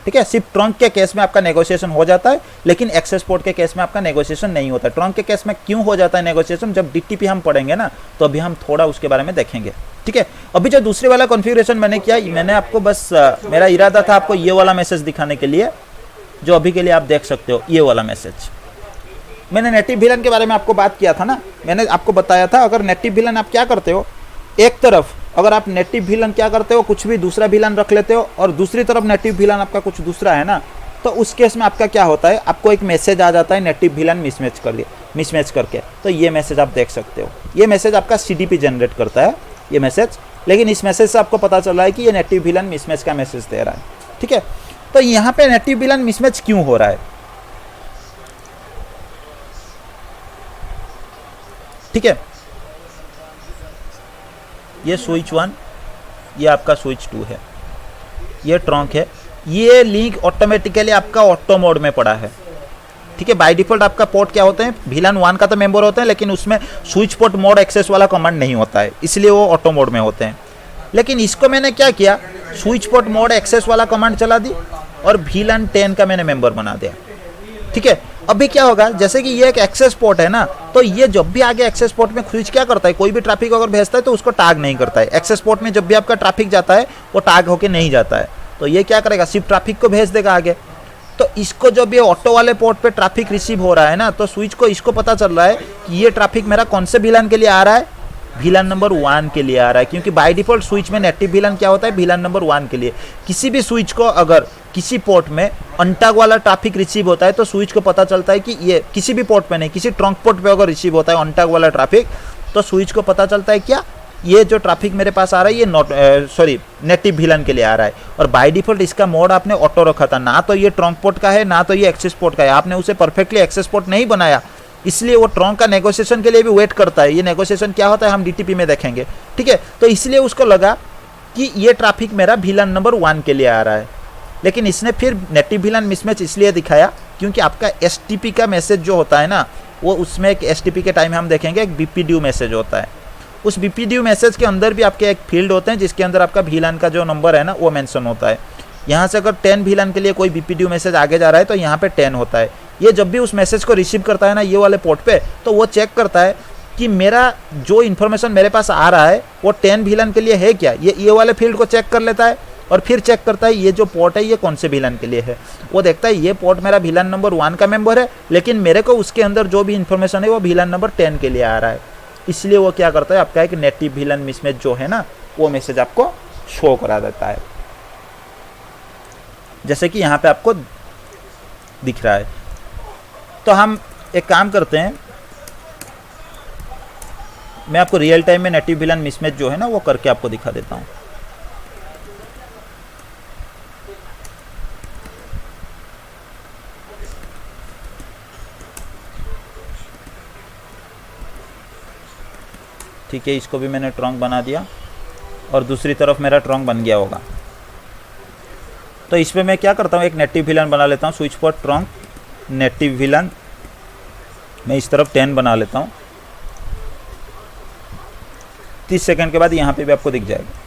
ठीक है, सिर्फ ट्रंक के केस में आपका नेगोशिएशन हो जाता है, लेकिन एक्सेस पोर्ट के केस में आपका नेगोशिएशन नहीं होता। ट्रंक के केस में क्यों हो जाता है नेगोशिएशन, जब डीटीपी हम पढ़ेंगे ना, तो अभी हम थोड़ा उसके बारे में देखेंगे। ठीक है, अभी जो दूसरे वाला कॉन्फ़िगरेशन मैंने किया, मैंने आपको बस मेरा इरादा था आपको ये वाला मैसेज दिखाने के लिए, जो अभी के लिए आप देख सकते हो ये वाला मैसेज। मैंने नेटिव विलन के बारे में आपको बात किया था ना, मैंने आपको बताया था अगर नेटिव विलन आप क्या करते हो, एक तरफ अगर आप नेटिव विलन क्या करते हो, कुछ भी दूसरा विलन रख लेते हो, और दूसरी तरफ नेटिव विलन आपका कुछ दूसरा है ना, तो उस केस में आपका क्या होता है, आपको एक मैसेज आ जाता है नेटिव विलन मिसमैच करके। तो ये मैसेज आप देख सकते हो, ये मैसेज आपका CDP जनरेट करता है ये मैसेज, लेकिन इस मैसेज से आपको पता चल रहा है कि ये नेटिव विलन मिसमैच का मैसेज दे रहा है। ठीक है, तो यहाँ पे नेटिव विलन मिसमैच क्यों हो रहा है? ठीक है, ये स्विच 1, ये आपका स्विच 2 है, ये ट्रंक है, ये लिंक ऑटोमेटिकली आपका ऑटो मोड में पड़ा है। ठीक है, बाय डिफॉल्ट आपका पोर्ट क्या होते हैं, VLAN 1 का तो मेंबर होते हैं, लेकिन उसमें स्विच पोर्ट मोड एक्सेस वाला कमांड नहीं होता है, इसलिए वो ऑटो मोड में होते हैं। लेकिन इसको मैंने क्या किया, स्विच पोर्ट मोड एक्सेस वाला कमांड चला दी और VLAN 10 का मैंने मेंबर बना दिया। ठीक है, अभी क्या होगा, जैसे कि ये एक एक्सेस पोर्ट है ना, तो ये जब भी आगे एक्सेस पोर्ट में स्विच क्या करता है, कोई भी ट्रैफिक अगर भेजता है तो उसको टैग नहीं करता है। एक्सेस पोर्ट में जब भी आपका ट्रैफिक जाता है वो टैग होके नहीं जाता है, तो ये क्या करेगा, सिर्फ ट्रैफिक को भेज देगा आगे। तो इसको जब ये ऑटो वाले पोर्ट पे ट्रैफिक रिसीव हो रहा है ना, तो स्विच को इसको पता चल रहा है कि ये ट्रैफिक मेरा कौन से VLAN के लिए आ रहा है, VLAN नंबर 1 के लिए आ रहा है, क्योंकि बाय डिफॉल्ट स्विच में नेटिव VLAN क्या होता है, VLAN नंबर 1 के लिए। किसी भी स्विच को अगर किसी पोर्ट में अनटैग वाला ट्रैफिक रिसीव होता है, तो स्विच को पता चलता है कि ये किसी भी पोर्ट पे नहीं, किसी ट्रंक पोर्ट पे अगर रिसीव होता है अनटैग वाला ट्रैफिक, तो स्विच को पता चलता है क्या, ये जो ट्रैफिक मेरे पास आ रहा है ये नेटिव VLAN के लिए आ रहा है। और बाय डिफॉल्ट इसका मोड आपने ऑटो रखा था, ना तो ये ट्रंक पोर्ट का है ना तो ये एक्सेस पोर्ट का है, आपने उसे परफेक्टली एक्सेस पोर्ट नहीं बनाया, इसलिए वो ट्रंक का नेगोशिएशन के लिए भी वेट करता है। ये नेगोशिएशन क्या होता है हम DTP में देखेंगे। ठीक है, तो इसलिए उसको लगा कि ये ट्रैफिक मेरा VLAN नंबर 1 के लिए आ रहा है, लेकिन इसने फिर नेटिव VLAN मिसमैच इसलिए दिखाया क्योंकि आपका STP का मैसेज जो होता है ना, वो उसमें एक STP के टाइम हम देखेंगे एक BPDU मैसेज होता है। उस BPDU मैसेज के अंदर भी आपके एक फील्ड होते हैं जिसके अंदर आपका VLAN का जो नंबर है ना वो मेंशन होता है। यहाँ से अगर 10 VLAN के लिए कोई BPDU मैसेज आगे जा रहा है तो यहाँ पे 10 होता है। ये जब भी उस मैसेज को रिसीव करता है ना ये वाले पोर्ट पे, तो वो चेक करता है कि मेरा जो इन्फॉर्मेशन मेरे पास आ रहा है वो 10 VLAN के लिए है क्या, ये वाले फील्ड को चेक कर लेता है और फिर चेक करता है ये जो पोर्ट है ये कौन से VLAN के लिए है। वो देखता है ये पोर्ट मेरा VLAN नंबर 1 का मेंबर है, लेकिन मेरे को उसके अंदर जो भी इन्फॉर्मेशन है वो VLAN नंबर 10 के लिए आ रहा है, इसलिए वो क्या करता है आपका एक नेटिव VLAN मिसमैच जो है ना वो मैसेज आपको शो करा देता है, जैसे कि यहाँ पे आपको दिख रहा है। तो हम एक काम करते हैं, मैं आपको रियल टाइम में नेटिव VLAN मिसमैच जो है ना वो करके आपको दिखा देता हूँ। ठीक है, इसको भी मैंने ट्रंक बना दिया और दूसरी तरफ मेरा ट्रंक बन गया होगा। तो इसमें मैं क्या करता हूँ, एक नेटिव VLAN बना लेता हूँ, स्विच पर ट्रंक नेटिव VLAN, मैं इस तरफ 10 बना लेता हूँ। 30 सेकंड के बाद यहाँ पे भी आपको दिख जाएगा।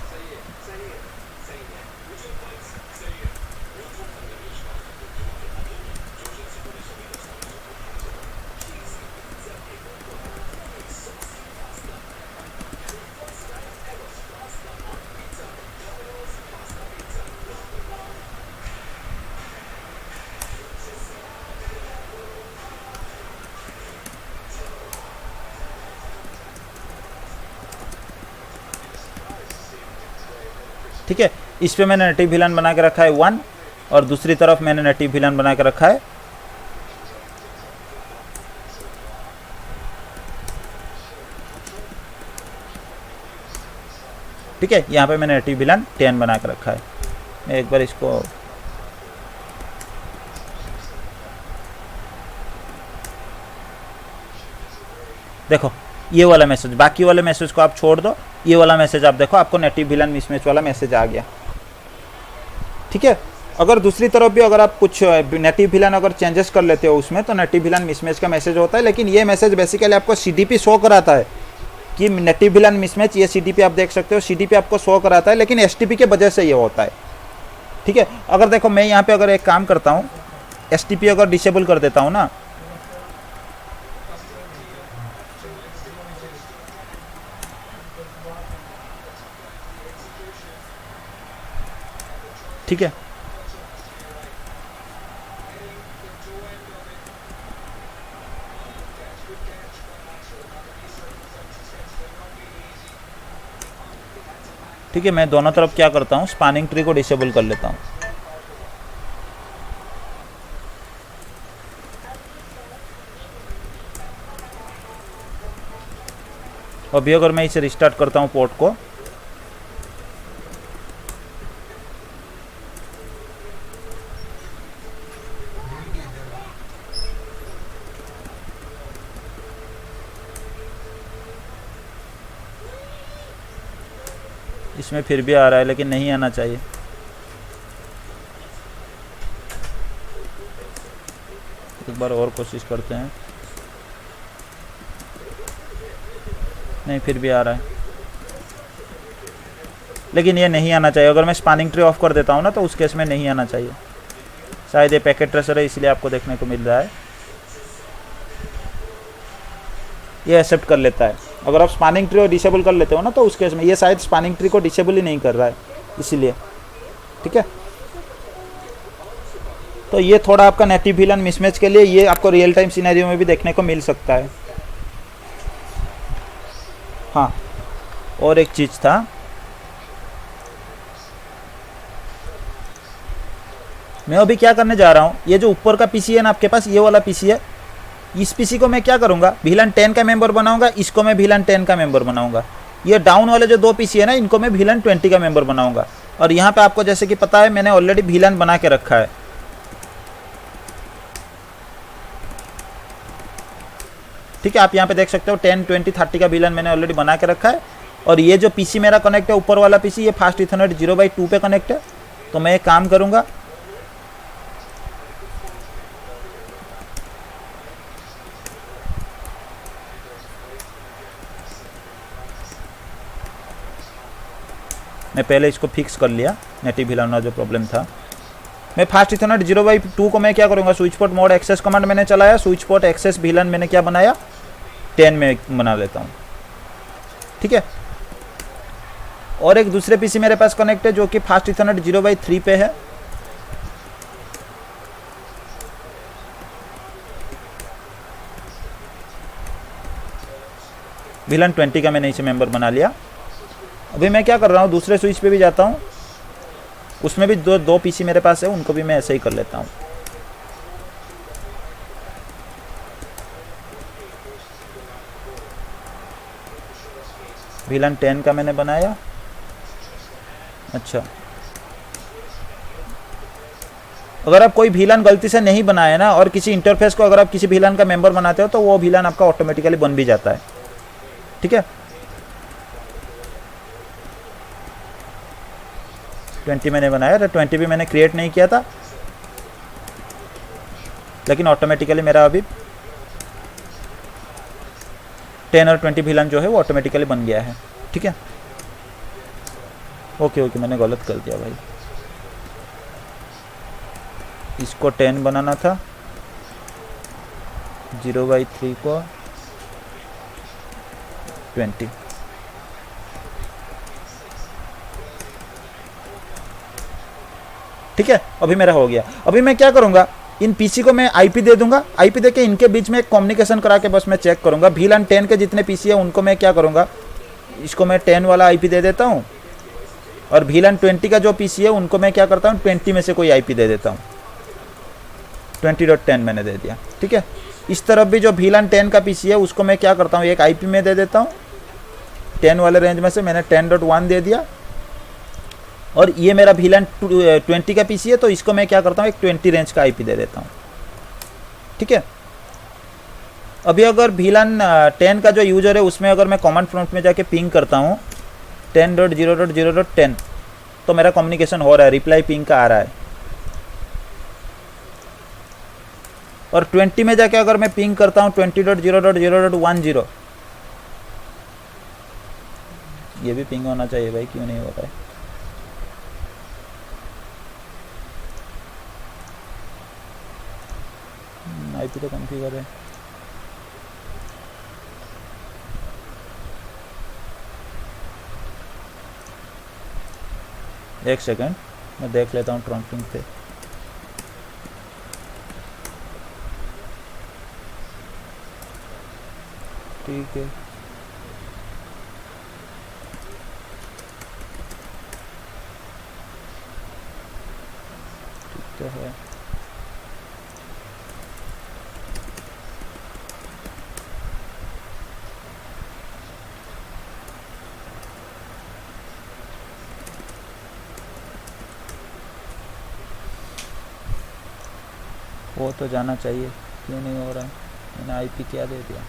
ठीक है, इस पे मैंने नेटिव VLAN बना के रखा है 1 और दूसरी तरफ मैंने नेटिव VLAN बना के रखा है ठीक है, यहाँ पे मैंने नेटिव VLAN 10 बना के रखा है। मैं एक बार इसको देखो, ये वाला मैसेज, बाकी वाले मैसेज को आप छोड़ दो, ये वाला मैसेज आप देखो, आपको नेटिव VLAN मिसमैच वाला मैसेज आ गया। ठीक है, अगर दूसरी तरफ भी अगर आप कुछ नेटिव विलन अगर चेंजेस कर लेते हो उसमें, तो नेटिव विलन मिसमैच का मैसेज होता है, लेकिन ये मैसेज बेसिकली आपको सीडीपी शो कराता है कि नेटिव विलन मिसमैच, ये सीडीपी आप देख सकते हो, सीडीपी आपको शो कराता है, लेकिन एसटीपी के वजह से ये होता है। ठीक है, अगर देखो मैं यहाँ पे अगर एक काम करता हूँ, एसटीपी अगर डिसेबल कर देता हूँ ना, ठीक है, ठीक है, मैं दोनों तरफ क्या करता हूँ, स्पैनिंग ट्री को डिसेबल कर लेता हूँ। अभी अगर मैं इसे रिस्टार्ट करता हूँ पोर्ट को, इसमें फिर भी आ रहा है, लेकिन नहीं आना चाहिए। एक बार और कोशिश करते हैं, नहीं फिर भी आ रहा है, लेकिन ये नहीं आना चाहिए। अगर मैं स्पैनिंग ट्री ऑफ कर देता हूँ ना, तो उस केस में नहीं आना चाहिए। शायद ये पैकेट ट्रेसर है, इसलिए आपको देखने को मिल रहा है। ये एक्सेप्ट कर लेता है। अगर आप स्पैनिंग ट्री डिसेबल कर लेते हो ना, तो उस केस में ये शायद स्पैनिंग ट्री को डिसेबल ही नहीं कर रहा है, इसीलिए। ठीक है, तो ये थोड़ा आपका नेटिव विलन मिसमैच के लिए ये आपको रियल टाइम सिनेरियो में भी देखने को मिल सकता है। हाँ, और एक चीज़ था, मैं अभी क्या करने जा रहा हूँ, ये जो ऊपर का पीसी है ना आपके पास, ये वाला पीसी है, इस पीसी को मैं क्या करूँगा, VLAN 10 का मेंबर बनाऊंगा, इसको मैं VLAN 10 का मेंबर बनाऊंगा। ये डाउन वाले जो दो पीसी है ना, इनको मैं VLAN 20 का मेंबर बनाऊंगा। और यहाँ पे आपको जैसे कि पता है, मैंने ऑलरेडी VLAN बना के रखा है। ठीक है, आप यहाँ पे देख सकते हो 10, 20, 30 का VLAN मैंने ऑलरेडी बना के रखा है। और ये जो पीसी मेरा कनेक्ट है, ऊपर वाला पीसी, ये फास्ट इथरनेट 0/2 पे कनेक्ट है। तो मैं एक काम करूँगा, मैं पहले इसको फिक्स कर लिया, नेटिव विलन का जो प्रॉब्लम था। मैं फास्ट इथरनेट 0/2 को मैं क्या करूँगा, switch port mode access command मैंने चलाया, स्विच पोर्ट एक्सेस VLAN मैंने क्या बनाया, 10 में बना लेता हूँ। ठीक है, और एक दूसरे पीसी मेरे पास कनेक्ट है, जो कि फास्ट इथरनेट 0/3 पे है। VLAN 20 का मैंने इसे मेंबर बना लिया। अभी मैं क्या कर रहा हूँ, दूसरे स्विच पे भी जाता हूँ, उसमें भी दो पीसी मेरे पास है, उनको भी मैं ऐसे ही कर लेता हूँ। VLAN 10 का मैंने बनाया। अच्छा, अगर आप कोई VLAN गलती से नहीं बनाए ना, और किसी इंटरफेस को अगर आप किसी VLAN का मेंबर बनाते हो, तो वो VLAN आपका ऑटोमेटिकली बन भी जाता है। ठीक है, 20 मैंने बनाया, तो 20 भी मैंने क्रिएट नहीं किया था, लेकिन ऑटोमेटिकली मेरा अभी 10 और 20 VLAN जो है वो ऑटोमेटिकली बन गया है। ठीक है, ओके ओके, मैंने गलत कर दिया भाई, इसको 10 बनाना था, 0/3 को 20। ठीक है, अभी मेरा हो गया। अभी मैं क्या करूंगा, इन पीसी को मैं आईपी दे दूंगा, आईपी देके इनके बीच में एक कम्युनिकेशन करा के बस मैं चेक करूंगा। VLAN 10 के जितने पीसी है उनको मैं क्या करूंगा, इसको मैं 10 वाला आईपी दे देता हूं, और VLAN 20 का जो पीसी है उनको मैं क्या करता हूं, 20 में से कोई आईपी दे देता हूं। 20.10 मैंने दे दिया। ठीक है, इस तरफ भी जो VLAN 10 का पीसी है उसको मैं क्या करता हूँ, एक आईपी में दे देता हूँ। 10 वाले रेंज में से मैंने 10.1 दे दिया, और ये मेरा VLAN 20 का पीसी है, तो इसको मैं क्या करता हूँ, एक 20 रेंज का आईपी दे देता हूँ। ठीक है, अभी अगर VLAN 10 का जो यूजर है उसमें अगर मैं कमांड प्रॉम्प्ट में जाके पिंग करता हूँ 10.0.0.10, तो मेरा कम्युनिकेशन हो रहा है, रिप्लाई पिंग का आ रहा है। और 20 में जाके अगर मैं पिंग करता हूँ 20.0.0.10, ये भी पिंग होना चाहिए भाई, क्यों नहीं हो रहा है? आईपी तो कॉन्फ़िगर है। एक सेकंड मैं देख लेता हूँ ट्रंकिंग पे। ठीक है, ठीक तो है। वो तो जाना चाहिए, क्यों नहीं हो रहा है? मैंने आईपी क्या दे दिया?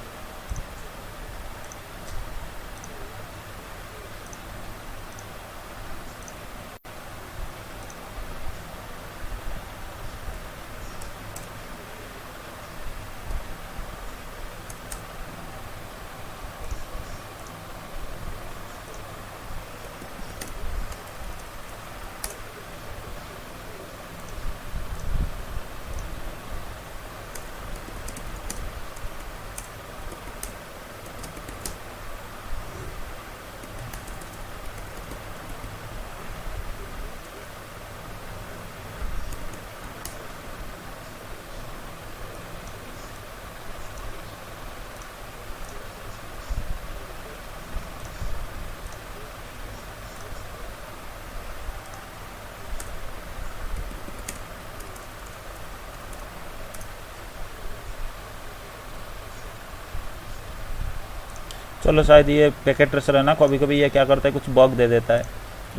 चलो, शायद ये पैकेट ट्रेसर है ना, कभी कभी ये क्या करता है, कुछ बग दे देता है,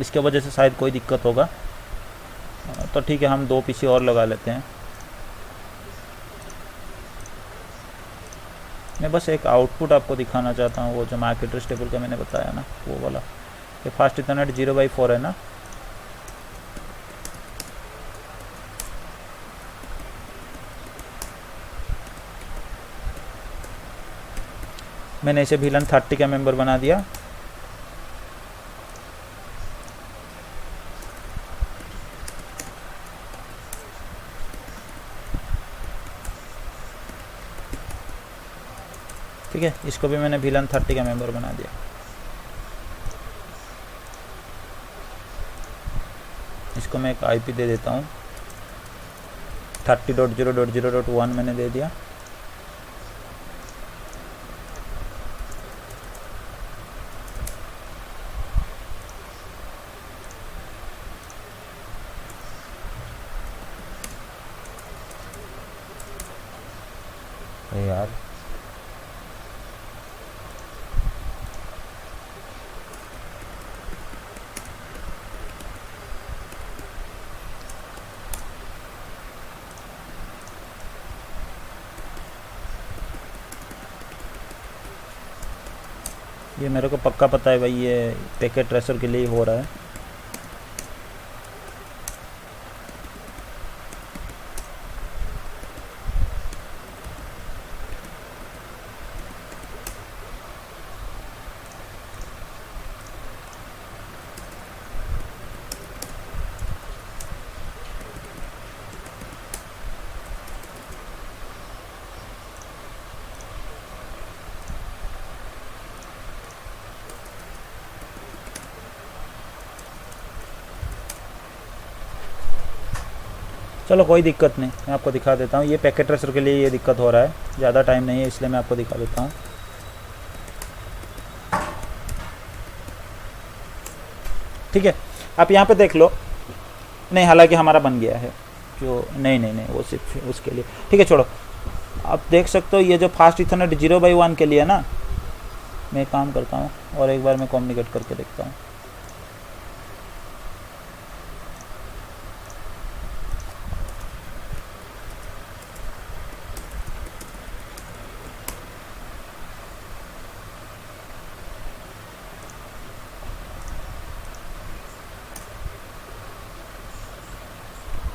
इसके वजह से शायद कोई दिक्कत होगा। तो ठीक है, हम 2 पीसी और लगा लेते हैं। मैं बस एक आउटपुट आपको दिखाना चाहता हूँ, वो जो मार्केट एड्रेस टेबल का मैंने बताया ना, वो वाला। ये फास्ट इथरनेट 0/4 है ना। मैंने इसे VLAN 30 का मेंबर बना दिया। ठीक है, इसको भी मैंने VLAN 30 का मेंबर बना दिया। इसको मैं एक आईपी दे देता हूँ, 30.0.0.1 मैंने दे दिया। यार ये मेरे को पक्का पता है भाई, ये पैकेट ट्रेसर के लिए हो रहा है। चलो कोई दिक्कत नहीं, मैं आपको दिखा देता हूँ। ये पैकेट ट्रेसर के लिए ये दिक्कत हो रहा है, ज़्यादा टाइम नहीं है, इसलिए मैं आपको दिखा देता हूँ। ठीक है, आप यहाँ पे देख लो। नहीं, हालांकि हमारा बन गया है जो, नहीं नहीं नहीं, वो सिर्फ उसके लिए। ठीक है, छोड़ो। आप देख सकते हो ये जो फास्ट इथरनेट 0/1 के लिए ना, मैं काम करता हूँ और एक बार मैं कम्युनिकेट करके देखता हूँ।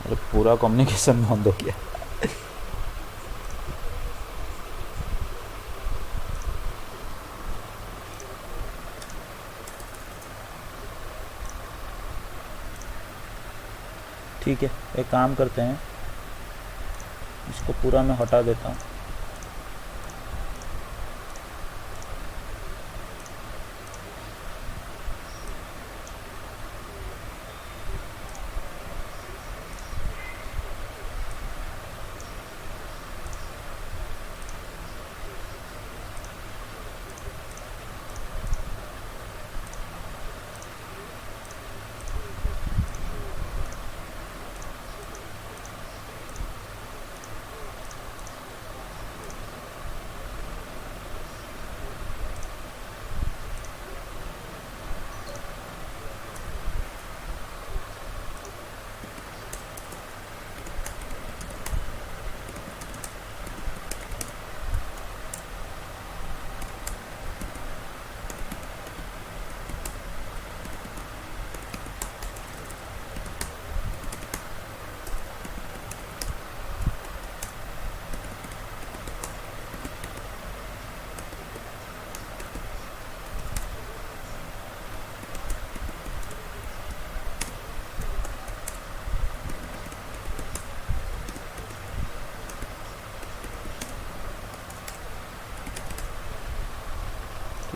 अरे पूरा कम्युनिकेशन बंद हो गया। ठीक है, एक काम करते हैं, इसको पूरा मैं हटा देता हूँ।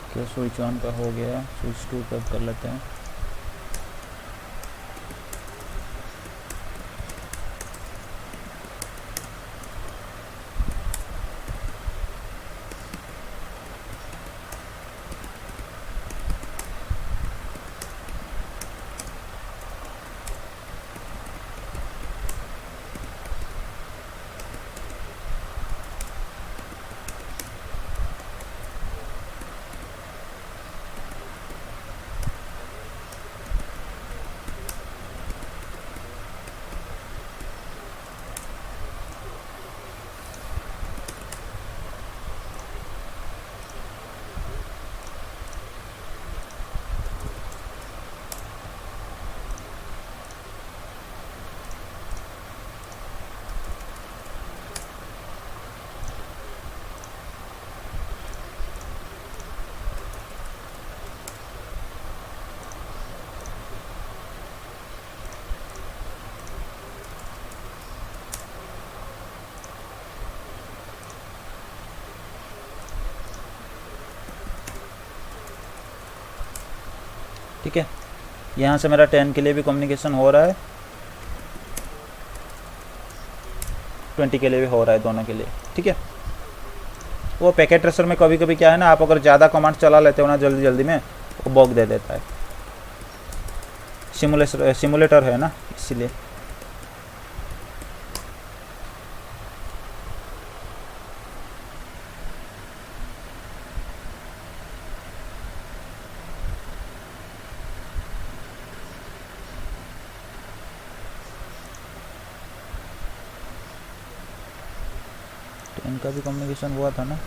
ठीक है, स्विच ऑन का हो गया, स्विच टू पे कर लेते हैं। ठीक है, यहाँ से मेरा 10 के लिए भी कम्युनिकेशन हो रहा है, 20 के लिए भी हो रहा है, दोनों के लिए। ठीक है, वो पैकेट ट्रेसर में कभी कभी क्या है ना, आप अगर ज़्यादा कमांड चला लेते हो ना जल्दी जल्दी में, वो बग दे देता है। सिमुलेटर है ना, इसीलिए। इनका भी कम्युनिकेशन हुआ था ना।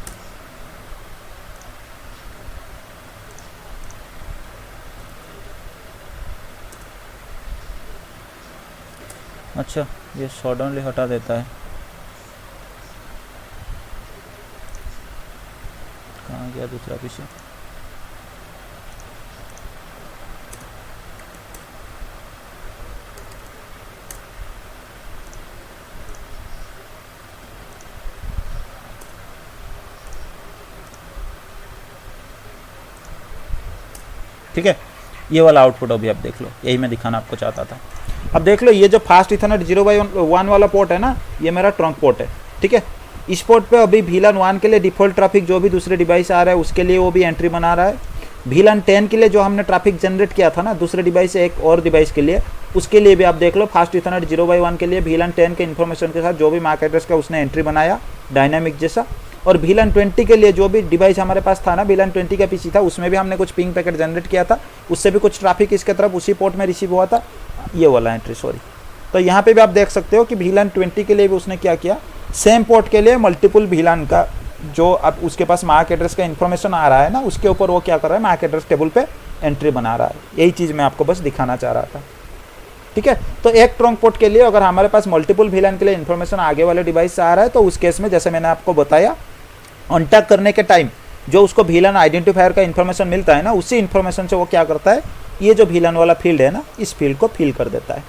अच्छा, ये सडनली हटा देता है। कहाँ गया दूसरा पीछे? ठीक है, ये वाला आउटपुट अभी आप देख लो, यही मैं दिखाना आपको चाहता था। अब देख लो, ये जो फास्ट इथरनेट 0x1 वाला पोर्ट है ना, ये मेरा ट्रंक पोर्ट है। ठीक है, इस पोर्ट पे अभी VLAN 1 के लिए डिफ़ॉल्ट ट्रैफिक जो भी दूसरे डिवाइस आ रहा है उसके लिए वो भी एंट्री बना रहा है। VLAN 10 के लिए जो हमने ट्रैफिक जनरेट किया था ना दूसरे डिवाइस से एक और डिवाइस के लिए, उसके लिए भी आप देख लो, फास्ट इथरनेट 0x1 के लिए VLAN 10 के इन्फॉर्मेशन के साथ जो भी मैक एड्रेस का उसने एंट्री बनाया डायनामिक जैसा। और VLAN 20 के लिए जो भी डिवाइस हमारे पास था ना, VLAN 20 का पीसी था, उसमें भी हमने कुछ पिंग पैकेट जनरेट किया था, उससे भी कुछ ट्रैफिक इसके तरफ उसी पोर्ट में रिसीव हुआ था, ये वाला एंट्री, सॉरी। तो यहाँ पे भी आप देख सकते हो कि VLAN 20 के लिए भी उसने क्या किया, सेम पोर्ट के लिए मल्टीपल VLAN का जो अब उसके पास मैक एड्रेस का इन्फॉर्मेशन आ रहा है ना, उसके ऊपर वो क्या कर रहा है, मैक एड्रेस टेबल पे एंट्री बना रहा है। यही चीज़ मैं आपको बस दिखाना चाह रहा था। ठीक है, तो एक ट्रंक पोर्ट के लिए अगर हमारे पास मल्टीपल VLAN के लिए इन्फॉर्मेशन आगे वाले डिवाइस से आ रहा है, तो उस केस में जैसे मैंने आपको बताया, अनटैग करने के टाइम जो उसको VLAN आइडेंटिफायर का इन्फॉर्मेशन मिलता है ना, उसी इन्फॉर्मेशन से वो क्या करता है, ये जो VLAN वाला फील्ड है ना, इस फील्ड को फिल कर देता है।